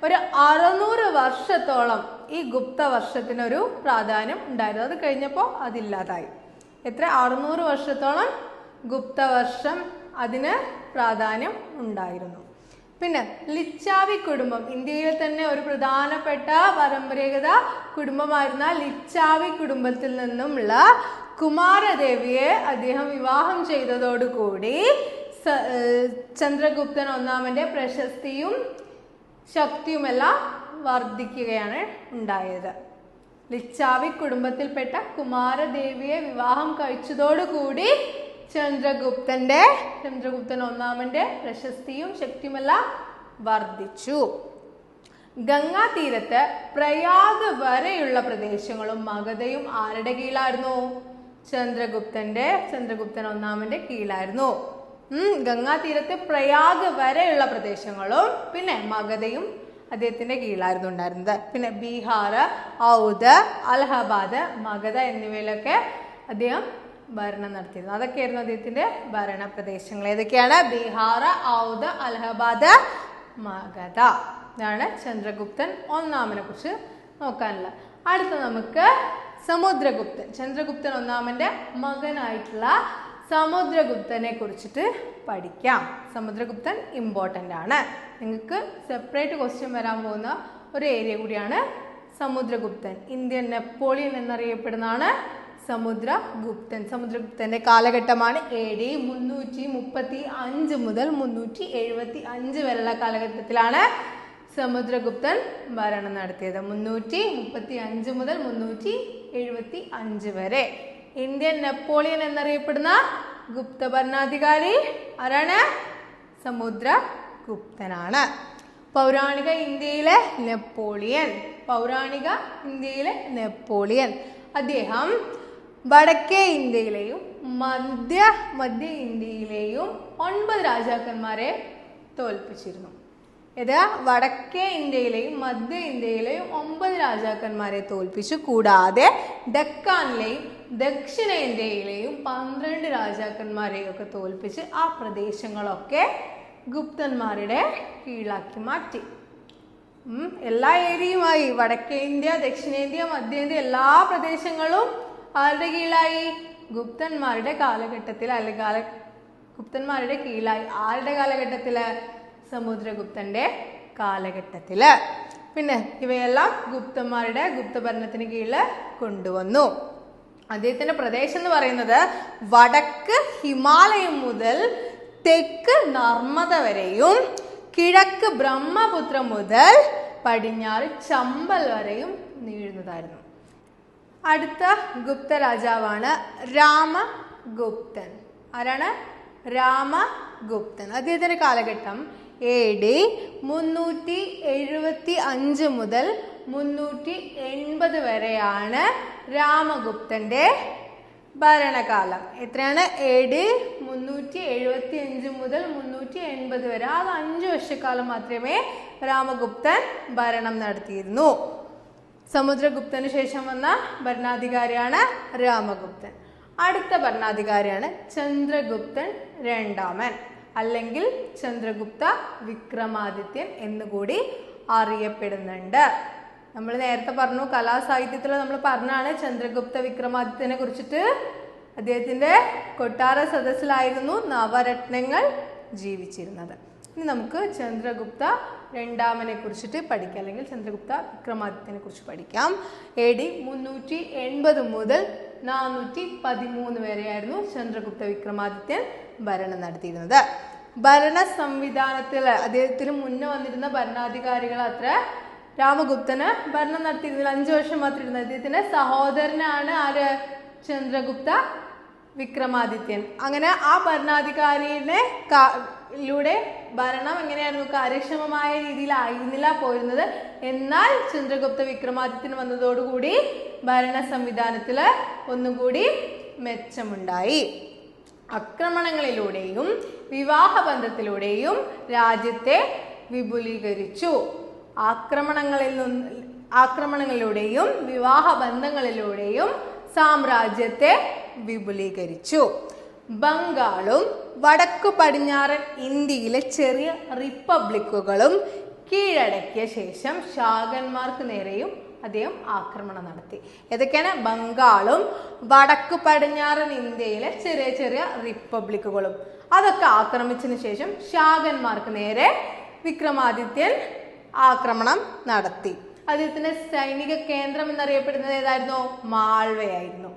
ഒരു 600 വർഷത്തോളം ഈ ഗുപ്തവർഷത്തിനൊരു പ്രാധാന്യം ഉണ്ടായിരുന്നു. അത് കഴിഞ്ഞപ്പോൾ അതില്ലാതായി. എത്ര? 600 വർഷത്തോളം ഗുപ്തവർഷം അതിന് പ്രാധാന്യം ഉണ്ടായിരുന്നു. പിന്നെ ലിച്ചാവി കുടുംബം, ഇന്ത്യയിൽ തന്നെ ഒരു പ്രധാനപ്പെട്ട പരമ്പരാഗത കുടുംബമായിരുന്ന ലിച്ചാവി കുടുംബത്തിൽ നിന്നുമുള്ള കുമാരദേവിയെ അദ്ദേഹം വിവാഹം ചെയ്തതോടുകൂടി ചന്ദ്രഗുപ്തൻ ഒന്നാമന്റെ പ്രശസ്തിയും ശക്തിയുമെല്ലാം വർദ്ധിക്കുകയാണ് ഉണ്ടായത്. ലിച്ചാവി കുടുംബത്തിൽപ്പെട്ട കുമാരദേവിയെ വിവാഹം കഴിച്ചതോടുകൂടി ചന്ദ്രഗുപ്തൻ ഒന്നാമന്റെ പ്രശസ്തിയും ശക്തിയുമെല്ലാം വർദ്ധിച്ചു. ഗംഗാ തീരത്ത് പ്രയാഗ് വരെയുള്ള പ്രദേശങ്ങളും മഗധയും ആരുടെ കീഴിലായിരുന്നു? ചന്ദ്രഗുപ്തൻ ഒന്നാമന്റെ കീഴിലായിരുന്നു. ഗംഗാ തീരത്ത് പ്രയാഗ് വരെയുള്ള പ്രദേശങ്ങളും പിന്നെ മഗധയും അദ്ദേഹത്തിന്റെ കീഴിലായിരുന്നു ഉണ്ടായിരുന്നത്. പിന്നെ ബീഹാർ, ഔദ്, അലഹബാദ്, മഗധ എന്നിവയിലൊക്കെ അദ്ദേഹം ഭരണം നടത്തിയിരുന്നു. അതൊക്കെയായിരുന്നു അദ്ദേഹത്തിന്റെ ഭരണ പ്രദേശങ്ങൾ. ഏതൊക്കെയാണ്? ബീഹാർ, ഔദ്, അലഹബാദ്, മഗധ. ഇതാണ് ചന്ദ്രഗുപ്തൻ ഒന്നാമനെ കുറിച്ച് നോക്കാനുള്ള. അടുത്ത നമുക്ക് ചന്ദ്രഗുപ്തൻ ഒന്നാമന്റെ മകനായിട്ടുള്ള സമുദ്രഗുപ്തനെ കുറിച്ചിട്ട് പഠിക്കാം. സമുദ്രഗുപ്തൻ ഇമ്പോർട്ടൻ്റ് ആണ്. നിങ്ങൾക്ക് സെപ്പറേറ്റ് ക്വസ്റ്റ്യൻ വരാൻ പോകുന്ന ഒരു ഏരിയ കൂടിയാണ് സമുദ്രഗുപ്തൻ. ഇന്ത്യൻ നെപ്പോളിയൻ എന്നറിയപ്പെടുന്നതാണ് സമുദ്രഗുപ്തന്റെ കാലഘട്ടമാണ് AD 335 മുതൽ 375 വരെയുള്ള കാലഘട്ടത്തിലാണ് സമുദ്രഗുപ്തൻ ഭരണം നടത്തിയത്. 335 മുതൽ 375 വരെ. ഇന്ത്യൻ നെപ്പോളിയൻ എന്നറിയപ്പെടുന്ന ഗുപ്ത ഭരണാധികാരി ആരാണ്? സമുദ്രഗുപ്തനാണ്. പൗരാണിക ഇന്ത്യയിലെ നെപ്പോളിയൻ അദ്ദേഹം വടക്കേ ഇന്ത്യയിലെയും മധ്യ ഇന്ത്യയിലെയും 9 രാജാക്കന്മാരെ തോൽപ്പിച്ചിരുന്നു. ഇത് വടക്കേ ഇന്ത്യയിലെയും മധ്യ ഇന്ത്യയിലെയും 9 രാജാക്കന്മാരെ തോൽപ്പിച്ചു. കൂടാതെ ഡെക്കാനിലെയും ദക്ഷിണേന്ത്യയിലെയും 12 രാജാക്കന്മാരെയും ഒക്കെ തോൽപ്പിച്ച് ആ പ്രദേശങ്ങളൊക്കെ ഗുപ്തന്മാരുടെ കീഴിലാക്കി മാറ്റി. എല്ലാ ഏരിയയുമായി വടക്കേ ഇന്ത്യ, ദക്ഷിണേന്ത്യ, മധ്യേന്ത്യ എല്ലാ പ്രദേശങ്ങളും ആരുടെ കീഴിലായി? ഗുപ്തന്മാരുടെ കാലഘട്ടത്തിൽ അല്ലെങ്കിൽ ഗുപ്തന്മാരുടെ കീഴിലായി. ആരുടെ കാലഘട്ടത്തില്? സമുദ്രഗുപ്തന്റെ കാലഘട്ടത്തില്. പിന്നെ ഇവയെല്ലാം ഗുപ്തഭരണത്തിന് കീഴിൽ കൊണ്ടുവന്നു. അദ്ദേഹത്തിന്റെ പ്രദേശം എന്ന് പറയുന്നത് വടക്ക് ഹിമാലയം മുതൽ തെക്ക് നർമ്മദ വരെയും കിഴക്ക് ബ്രഹ്മപുത്ര മുതൽ പടിഞ്ഞാറ് ചമ്പൽ വരെയും നീളുന്നതായിരുന്നു. അടുത്ത ഗുപ്ത രാജാവാണ് രാമഗുപ്തൻ. ആരാണ്? രാമഗുപ്തൻ. അദ്ദേഹത്തിന്റെ കാലഘട്ടം AD 375 മുതൽ 380 വരെയാണ് രാമഗുപ്തന്റെ ഭരണകാലം. എത്രയാണ്? AD 375 മുതൽ 380 വരെ. ആ 5 വർഷക്കാലം മാത്രമേ രാമഗുപ്തൻ ഭരണം നടത്തിയിരുന്നു. സമുദ്രഗുപ്തന് ശേഷം വന്ന ഭരണാധികാരിയാണ് രാമഗുപ്തൻ. അടുത്ത ഭരണാധികാരിയാണ് ചന്ദ്രഗുപ്തൻ രണ്ടാമൻ, അല്ലെങ്കിൽ ചന്ദ്രഗുപ്ത വിക്രമാദിത്യൻ എന്നുകൂടി അറിയപ്പെടുന്നുണ്ട്. നമ്മൾ നേരത്തെ പറഞ്ഞു, കലാസാഹിത്യത്തിൽ നമ്മൾ പറഞ്ഞാണ് ചന്ദ്രഗുപ്ത വിക്രമാദിത്യനെ കുറിച്ചിട്ട്. അദ്ദേഹത്തിന്റെ കൊട്ടാര സദസ്സിലായിരുന്നു നവരത്നങ്ങൾ ജീവിച്ചിരുന്നത്. ഇനി നമുക്ക് ചന്ദ്രഗുപ്ത രണ്ടാമനെ കുറിച്ചിട്ട് പഠിക്കാം, അല്ലെങ്കിൽ ചന്ദ്രഗുപ്ത വിക്രമാദിത്യനെ കുറിച്ച് പഠിക്കാം. AD 380 മുതൽ 413 വരെയായിരുന്നു ചന്ദ്രഗുപ്ത വിക്രമാദിത്യൻ ഭരണം നടത്തിയിരുന്നത്. ഭരണ സംവിധാനത്തിൽ അദ്ദേഹത്തിന് മുന്നേ വന്നിരുന്ന ഭരണാധികാരികൾ അത്ര രാമഗുപ്തന് ഭരണം നടത്തിയിരുന്നില്ല. 5 വർഷം മാത്രം ഇരുന്നത്. അദ്ദേഹത്തിന്റെ സഹോദരനാണ് ആര്? ചന്ദ്രഗുപ്ത വിക്രമാദിത്യൻ. അങ്ങനെ ആ ഭരണാധികാരിയിലൂടെ ഭരണം എങ്ങനെയായിരുന്നു? കാര്യക്ഷമമായ രീതിയിലായിരുന്നില്ല പോയിരുന്നത്. എന്നാൽ ചന്ദ്രഗുപ്ത വിക്രമാദിത്യൻ വന്നതോടുകൂടി ഭരണ സംവിധാനത്തില് ഒന്നുകൂടി മെച്ചമുണ്ടായി. ആക്രമണങ്ങളിലൂടെയും വിവാഹബന്ധത്തിലൂടെയും രാജ്യത്തെ വിപുലീകരിച്ചു. ആക്രമണങ്ങളിലൂടെയും വിവാഹ ബന്ധങ്ങളിലൂടെയും സാമ്രാജ്യത്തെ വിപുലീകരിച്ചു. ബംഗാളും വടക്കു പടിഞ്ഞാറൻ ഇന്ത്യയിലെ ചെറിയ റിപ്പബ്ലിക്കുകളും കീഴടക്കിയ ശേഷം ശാകന്മാർക്ക് നേരെയും അദ്ദേഹം ആക്രമണം നടത്തി. ഏതൊക്കെയാണ്? ബംഗാളും വടക്കു പടിഞ്ഞാറൻ ഇന്ത്യയിലെ ചെറിയ ചെറിയ റിപ്പബ്ലിക്കുകളും. അതൊക്കെ ആക്രമിച്ചതിന് ശേഷം ശാകന്മാർക്ക് നേരെ വിക്രമാദിത്യൻ ആക്രമണം നടത്തി. അദ്ദേഹത്തിന്റെ സൈനിക കേന്ദ്രം എന്നറിയപ്പെടുന്നത് ഏതായിരുന്നു? മാൾവയായിരുന്നു.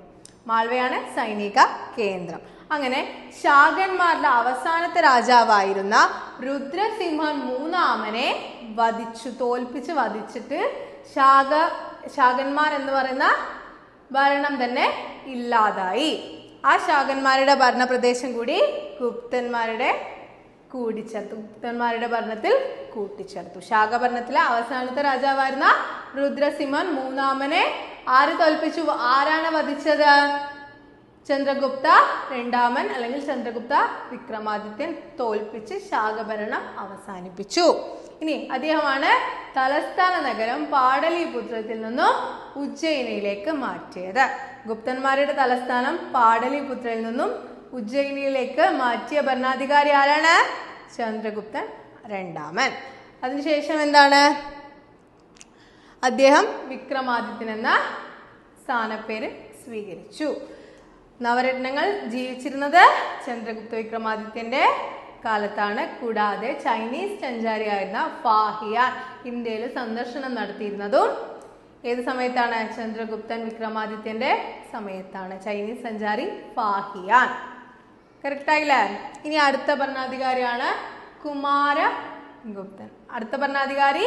മാൾവയാണ് സൈനിക കേന്ദ്രം. അങ്ങനെ ശാകന്മാരുടെ അവസാനത്തെ രാജാവായിരുന്ന രുദ്രസിംഹൻ മൂന്നാമനെ തോൽപ്പിച്ച് വധിച്ചിട്ട് ശാകന്മാർ എന്ന് പറയുന്ന ഭരണം തന്നെ ഇല്ലാതായി. ആ ശാകന്മാരുടെ ഭരണപ്രദേശം കൂടി ഗുപ്തന്മാരുടെ ഭരണത്തിൽ കൂട്ടിച്ചേർത്തു. ശാകഭരണത്തിലെ അവസാനത്തെ രാജാവായിരുന്ന രുദ്രസിംഹൻ മൂന്നാമനെ ആര് തോൽപ്പിച്ചു? ആരാണ് വധിച്ചത്? ചന്ദ്രഗുപ്ത രണ്ടാമൻ, അല്ലെങ്കിൽ ചന്ദ്രഗുപ്ത വിക്രമാദിത്യൻ തോൽപ്പിച്ച് ശാകഭരണം അവസാനിപ്പിച്ചു. ഇനി അദ്ദേഹമാണ് തലസ്ഥാന നഗരം പാടലിപുത്രത്തിൽ നിന്നും ഉജ്ജയിനിയിലേക്ക് മാറ്റിയത്. ഗുപ്തന്മാരുടെ തലസ്ഥാനം പാടലിപുത്രയിൽ നിന്നും ഉജ്ജയിനിയിലേക്ക് മാറ്റിയ ഭരണാധികാരി ആരാണ്? ചന്ദ്രഗുപ്തൻ രണ്ടാമൻ. അതിനുശേഷം എന്താണ്? അദ്ദേഹം വിക്രമാദിത്യൻ എന്ന സ്ഥാനപ്പേര് സ്വീകരിച്ചു. നവരത്നങ്ങൾ ജീവിച്ചിരുന്നത് ചന്ദ്രഗുപ്ത വിക്രമാദിത്യന്റെ കാലത്താണ്. കൂടാതെ ചൈനീസ് സഞ്ചാരിയായിരുന്ന ഫാഹിയാൻ ഇന്ത്യയിൽ സന്ദർശനം നടത്തിയിരുന്നതും ഏത് സമയത്താണ്? ചന്ദ്രഗുപ്തൻ വിക്രമാദിത്യന്റെ സമയത്താണ്. ചൈനീസ് സഞ്ചാരി ഫാഹിയാൻ. കറക്റ്റ് ആയില്ലേ? ഇനി അടുത്ത ഭരണാധികാരിയാണ് കുമാരഗുപ്തൻ. അടുത്ത ഭരണാധികാരി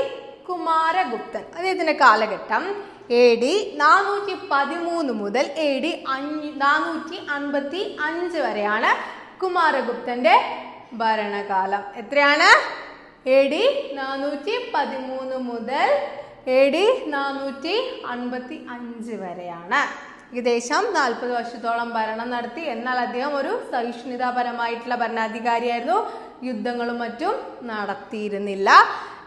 കുമാരഗുപ്തൻ. അദ്ദേഹത്തിന്റെ കാലഘട്ടം AD 413 മുതൽ AD 455 വരെയാണ് കുമാരഗുപ്തന്റെ ഭരണകാലം. എത്രയാണ്? AD 413 മുതൽ AD 455 വരെയാണ്. ഏകദേശം 40 വർഷത്തോളം ഭരണം നടത്തി. എന്നാൽ അദ്ദേഹം ഒരു സഹിഷ്ണുതാപരമായിട്ടുള്ള ഭരണാധികാരിയായിരുന്നു. യുദ്ധങ്ങളും മറ്റും നടത്തിയിരുന്നില്ല.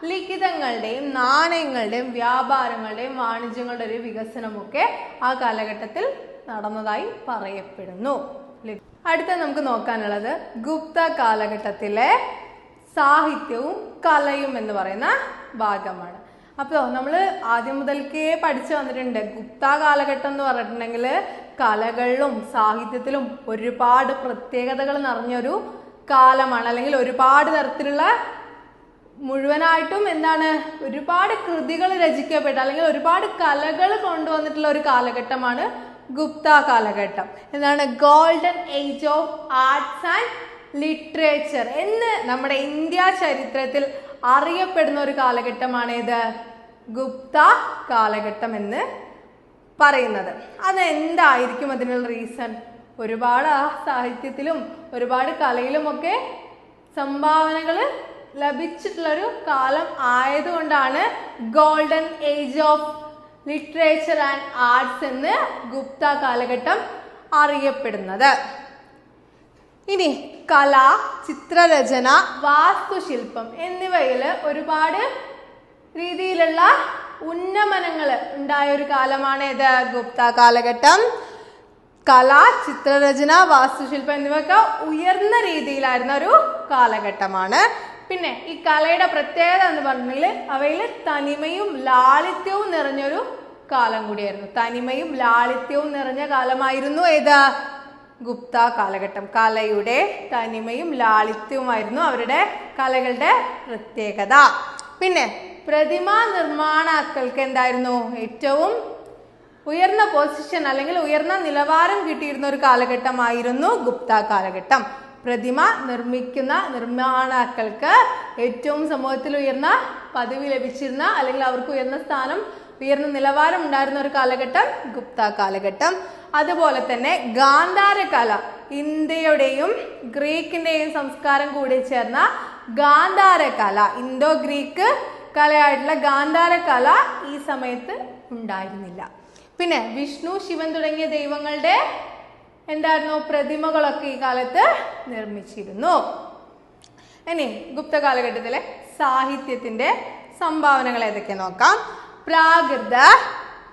ലിഖിതങ്ങളുടെയും നാണയങ്ങളുടെയും വ്യാപാരങ്ങളുടെയും വാണിജ്യങ്ങളുടെ ഒരു വികസനമൊക്കെ ആ കാലഘട്ടത്തിൽ നടന്നതായി പറയപ്പെടുന്നു. അടുത്ത നമുക്ക് നോക്കാനുള്ളത് ഗുപ്ത കാലഘട്ടത്തിലെ സാഹിത്യവും കലയും എന്ന് പറയുന്ന ഭാഗമാണ്. അപ്പോൾ നമ്മൾ ആദ്യം മുതൽക്കേ പഠിച്ചു വന്നിട്ടുണ്ട്. ഗുപ്ത കാലഘട്ടം എന്ന് പറഞ്ഞിട്ടുണ്ടെങ്കിൽ കലകളിലും സാഹിത്യത്തിലും ഒരുപാട് പ്രത്യേകതകൾ നിറഞ്ഞൊരു കാലമാണ്. അല്ലെങ്കിൽ ഒരുപാട് തരത്തിലുള്ള മുഴുവനായിട്ടും എന്താണ്, ഒരുപാട് കൃതികൾ രചിക്കപ്പെട്ട അല്ലെങ്കിൽ ഒരുപാട് കലകൾ കൊണ്ടുവന്നിട്ടുള്ള ഒരു കാലഘട്ടമാണ് ഗുപ്ത കാലഘട്ടം. എന്താണ്? Golden age of arts and literature എന്ന് നമ്മുടെ ഇന്ത്യ ചരിത്രത്തിൽ അറിയപ്പെടുന്ന ഒരു കാലഘട്ടമാണ് ഏത്? ഗുപ്ത കാലഘട്ടം എന്ന് പറയുന്നത്. അതെന്തായിരിക്കും അതിനുള്ള റീസൺ? ഒരുപാട് സാഹിത്യത്തിലും ഒരുപാട് കലയിലുമൊക്കെ സംഭാവനകൾ ലഭിച്ചിട്ടുള്ളൊരു കാലം ആയതുകൊണ്ടാണ് golden age of literature and arts എന്ന് ഗുപ്ത കാലഘട്ടം അറിയപ്പെടുന്നത്. ഇനി കല, ചിത്രരചന, വാസ്തുശില്പം എന്നിവയിൽ ഒരുപാട് രീതിയിലുള്ള ഉന്നമനങ്ങൾ ഉണ്ടായ ഒരു കാലമാണ് ഇത് ഗുപ്ത കാലഘട്ടം. കല, ചിത്രരചന, വാസ്തുശില്പം എന്നിവയൊക്കെ ഉയർന്ന രീതിയിലായിരുന്ന ഒരു കാലഘട്ടമാണ്. പിന്നെ ഈ കലയുടെ പ്രത്യേകത എന്ന് പറഞ്ഞാൽ അവയിൽ തനിമയും ലാളിത്യവും നിറഞ്ഞൊരു കാലം കൂടിയായിരുന്നു. തനിമയും ലാളിത്യവും നിറഞ്ഞ കാലമായിരുന്നു ഏത്? ഗുപ്ത കാലഘട്ടം. കലയുടെ തനിമയും ലാളിത്യവുമായിരുന്നു അവരുടെ കലകളുടെ പ്രത്യേകത. പിന്നെ പ്രതിമാ നിർമ്മാണാക്കൾക്ക് എന്തായിരുന്നു? ഏറ്റവും ഉയർന്ന പൊസിഷൻ അല്ലെങ്കിൽ ഉയർന്ന നിലവാരം കിട്ടിയിരുന്ന ഒരു കാലഘട്ടമായിരുന്നു ഗുപ്ത കാലഘട്ടം. പ്രതിമ നിർമ്മിക്കുന്ന നിർമ്മാണാക്കൾക്ക് ഏറ്റവും സമൂഹത്തിൽ ഉയർന്ന പദവി ലഭിച്ചിരുന്ന അല്ലെങ്കിൽ അവർക്ക് ഉയർന്ന സ്ഥാനം, ഉയർന്ന നിലവാരം ഉണ്ടായിരുന്ന ഒരു കാലഘട്ടം ഗുപ്ത കാലഘട്ടം. അതുപോലെ തന്നെ ഗാന്ധാരകല, ഇന്ത്യയുടെയും ഗ്രീക്കിന്റെയും സംസ്കാരം കൂടി ചേർന്ന ഗാന്ധാരകല, ഇന്തോ ഗ്രീക്ക് കലയായിട്ടുള്ള ഗാന്ധാരകല ഈ സമയത്ത് ഉണ്ടായിരുന്നില്ല. പിന്നെ വിഷ്ണു, ശിവൻ തുടങ്ങിയ ദൈവങ്ങളുടെ എന്തായിരുന്നു? പ്രതിമകളൊക്കെ ഈ കാലത്ത് നിർമ്മിച്ചിരുന്നു. ഇനി ഗുപ്ത കാലഘട്ടത്തിലെ സാഹിത്യത്തിന്റെ സംഭാവനകൾ ഏതൊക്കെ നോക്കാം. പ്രാകൃത,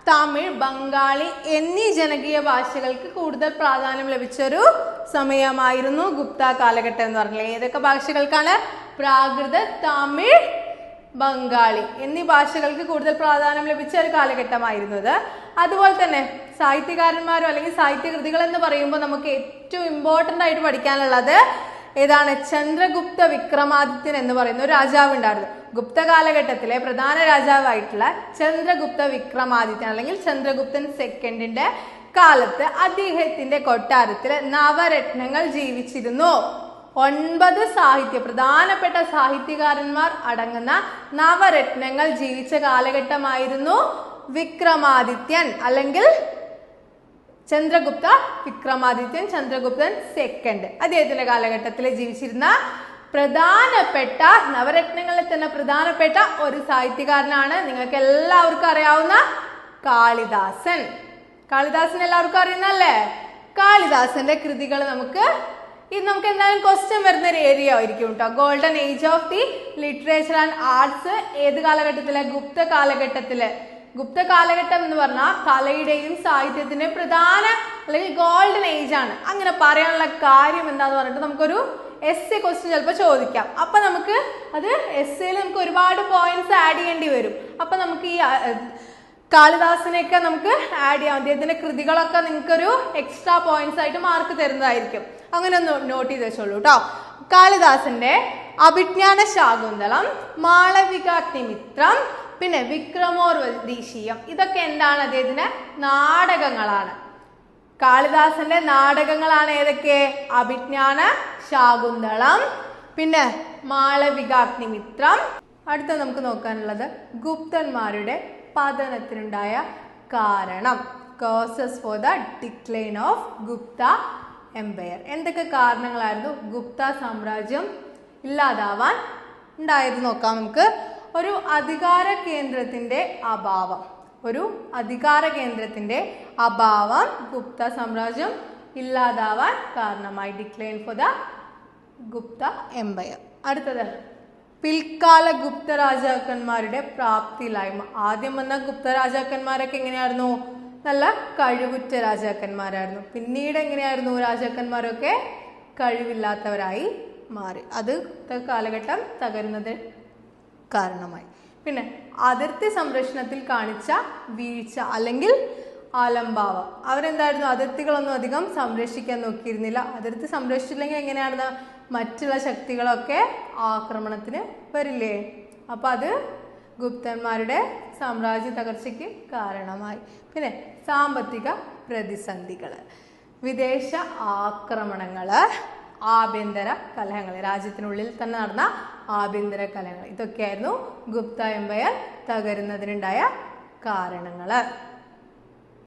തമിഴ്, ബംഗാളി എന്നീ ജനകീയ ഭാഷകൾക്ക് കൂടുതൽ പ്രാധാന്യം ലഭിച്ചൊരു സമയമായിരുന്നു ഗുപ്ത കാലഘട്ടം എന്ന് പറഞ്ഞാൽ. ഏതൊക്കെ ഭാഷകൾക്കാണ്? പ്രാകൃത, തമിഴ്, ബംഗാളി എന്നീ ഭാഷകൾക്ക് കൂടുതൽ പ്രാധാന്യം ലഭിച്ച ഒരു കാലഘട്ടമായിരുന്നത്. അതുപോലെ തന്നെ സാഹിത്യകാരന്മാരോ അല്ലെങ്കിൽ സാഹിത്യകൃതികൾ എന്ന് പറയുമ്പോൾ നമുക്ക് ഏറ്റവും ഇമ്പോർട്ടൻ്റ് ആയിട്ട് പഠിക്കാനുള്ളത് ഏതാണ്? ചന്ദ്രഗുപ്ത വിക്രമാദിത്യൻ എന്ന് പറയുന്ന ഒരു രാജാവ് ഉണ്ടായിരുന്നു. ഗുപ്ത കാലഘട്ടത്തിലെ പ്രധാന രാജാവായിട്ടുള്ള ചന്ദ്രഗുപ്ത വിക്രമാദിത്യൻ അല്ലെങ്കിൽ ചന്ദ്രഗുപ്തൻ സെക്കൻഡിന്റെ കാലത്ത് അദ്ദേഹത്തിന്റെ കൊട്ടാരത്തിൽ നവരത്നങ്ങൾ ജീവിച്ചിരുന്നു. 9 പ്രധാനപ്പെട്ട സാഹിത്യകാരന്മാർ അടങ്ങുന്ന നവരത്നങ്ങൾ ജീവിച്ച കാലഘട്ടമായിരുന്നു വിക്രമാദിത്യൻ അല്ലെങ്കിൽ ചന്ദ്രഗുപ്ത വിക്രമാദിത്യൻ, ചന്ദ്രഗുപ്തൻ സെക്കൻഡ്. അദ്ദേഹത്തിന്റെ കാലഘട്ടത്തിൽ ജീവിച്ചിരുന്ന പ്രധാനപ്പെട്ട നവരത്നങ്ങളിൽ തന്നെ പ്രധാനപ്പെട്ട ഒരു സാഹിത്യകാരനാണ് നിങ്ങൾക്ക് എല്ലാവർക്കും അറിയാവുന്ന കാളിദാസൻ. കാളിദാസൻ എല്ലാവർക്കും അറിയുന്നല്ലേ? കാളിദാസന്റെ കൃതികൾ നമുക്ക് എന്തായാലും ക്വസ്റ്റ്യൻ വരുന്ന ഒരു ഏരിയ ആയിരിക്കും കേട്ടോ. Golden age of the literature and arts ഏത് കാലഘട്ടത്തിലെ? ഗുപ്ത കാലഘട്ടത്തില്. ഗുപ്ത കാലഘട്ടം എന്ന് പറഞ്ഞാൽ കലയുടെയും സാഹിത്യത്തിന്റെയും പ്രധാന അല്ലെങ്കിൽ ഗോൾഡൻ ഏജ് ആണ്. അങ്ങനെ പറയാനുള്ള കാര്യം എന്താന്ന് പറഞ്ഞിട്ട് നമുക്കൊരു എസ് എ ക്വസ്റ്റ്യൻ ചിലപ്പോൾ ചോദിക്കാം. അപ്പൊ നമുക്ക് അത് എസ് എയിൽ നമുക്ക് ഒരുപാട് പോയിന്റ്സ് ആഡ് ചെയ്യേണ്ടി വരും. അപ്പൊ നമുക്ക് ഈ കാളിദാസനെയൊക്കെ നമുക്ക് ആഡ് ചെയ്യാം. അദ്ദേഹത്തിന്റെ കൃതികളൊക്കെ നിങ്ങൾക്കൊരു എക്സ്ട്രാ പോയിന്റ്സ് ആയിട്ട് മാർക്ക് തരുന്നതായിരിക്കും. അങ്ങനെ ഒന്ന് നോട്ട് ചെയ്ത് വെച്ചോളൂ കേട്ടോ. കാളിദാസന്റെ അഭിജ്ഞാന ശാകുന്തളം, മാളവികാഗ്നിമിത്രം, പിന്നെ വിക്രമോർവശീയം ഇതൊക്കെ എന്താണ്? അദ്ദേഹത്തിന്റെ നാടകങ്ങളാണ്. കാളിദാസന്റെ നാടകങ്ങളാണ് ഏതൊക്കെ? അഭിജ്ഞാന ശാകുന്തളം, പിന്നെ മാളവികാഗ്നിമിത്രം. അടുത്ത നമുക്ക് നോക്കാനുള്ളത് ഗുപ്തന്മാരുടെ പതനത്തിനുണ്ടായ കാരണം, causes for the decline of Gupta empire. എന്തൊക്കെ കാരണങ്ങളായിരുന്നു ഗുപ്ത സാമ്രാജ്യം ഇല്ലാതാവാൻ ഉണ്ടായത് നോക്കാം നമുക്ക്. ഒരു അധികാര കേന്ദ്രത്തിന്റെ അഭാവം ഗുപ്ത സാമ്രാജ്യം ഇല്ലാതാവാൻ കാരണമായി. Decline for the Gupta empire. അടുത്തത് പിൽക്കാല ഗുപ്ത രാജാക്കന്മാരുടെ പ്രാപ്തിയില്ലായ്മ. ആദ്യം വന്ന ഗുപ്ത രാജാക്കന്മാരൊക്കെ എങ്ങനെയായിരുന്നു? നല്ല കഴിവുറ്റ രാജാക്കന്മാരായിരുന്നു. പിന്നീട് എങ്ങനെയായിരുന്നു? രാജാക്കന്മാരൊക്കെ കഴിവില്ലാത്തവരായി മാറി. അത് കാലഘട്ടം തകരുന്നത് കാരണമായി. പിന്നെ അതിർത്തി സംരക്ഷണത്തിൽ കാണിച്ച വീഴ്ച അല്ലെങ്കിൽ ആലംഭാവം. അവരെന്തായിരുന്നു? അതിർത്തികളൊന്നും അധികം സംരക്ഷിക്കാൻ നോക്കിയിരുന്നില്ല. അതിർത്തി സംരക്ഷിച്ചില്ലെങ്കിൽ എങ്ങനെയാണെന്ന് മറ്റുള്ള ശക്തികളൊക്കെ ആക്രമണത്തിന് വരില്ലേ? അപ്പൊ അത് ഗുപ്തന്മാരുടെ സാമ്രാജ്യ തകർച്ചയ്ക്ക് കാരണമായി. പിന്നെ സാമ്പത്തിക പ്രതിസന്ധികൾ, വിദേശ ആക്രമണങ്ങൾ, ആഭ്യന്തര കലഹങ്ങൾ, രാജ്യത്തിനുള്ളിൽ തന്നെ നടന്ന ആഭ്യന്തര കലഹങ്ങൾ. ഇതൊക്കെയായിരുന്നു ഗുപ്ത എംപയർ തകരുന്നതിനുണ്ടായ കാരണങ്ങൾ.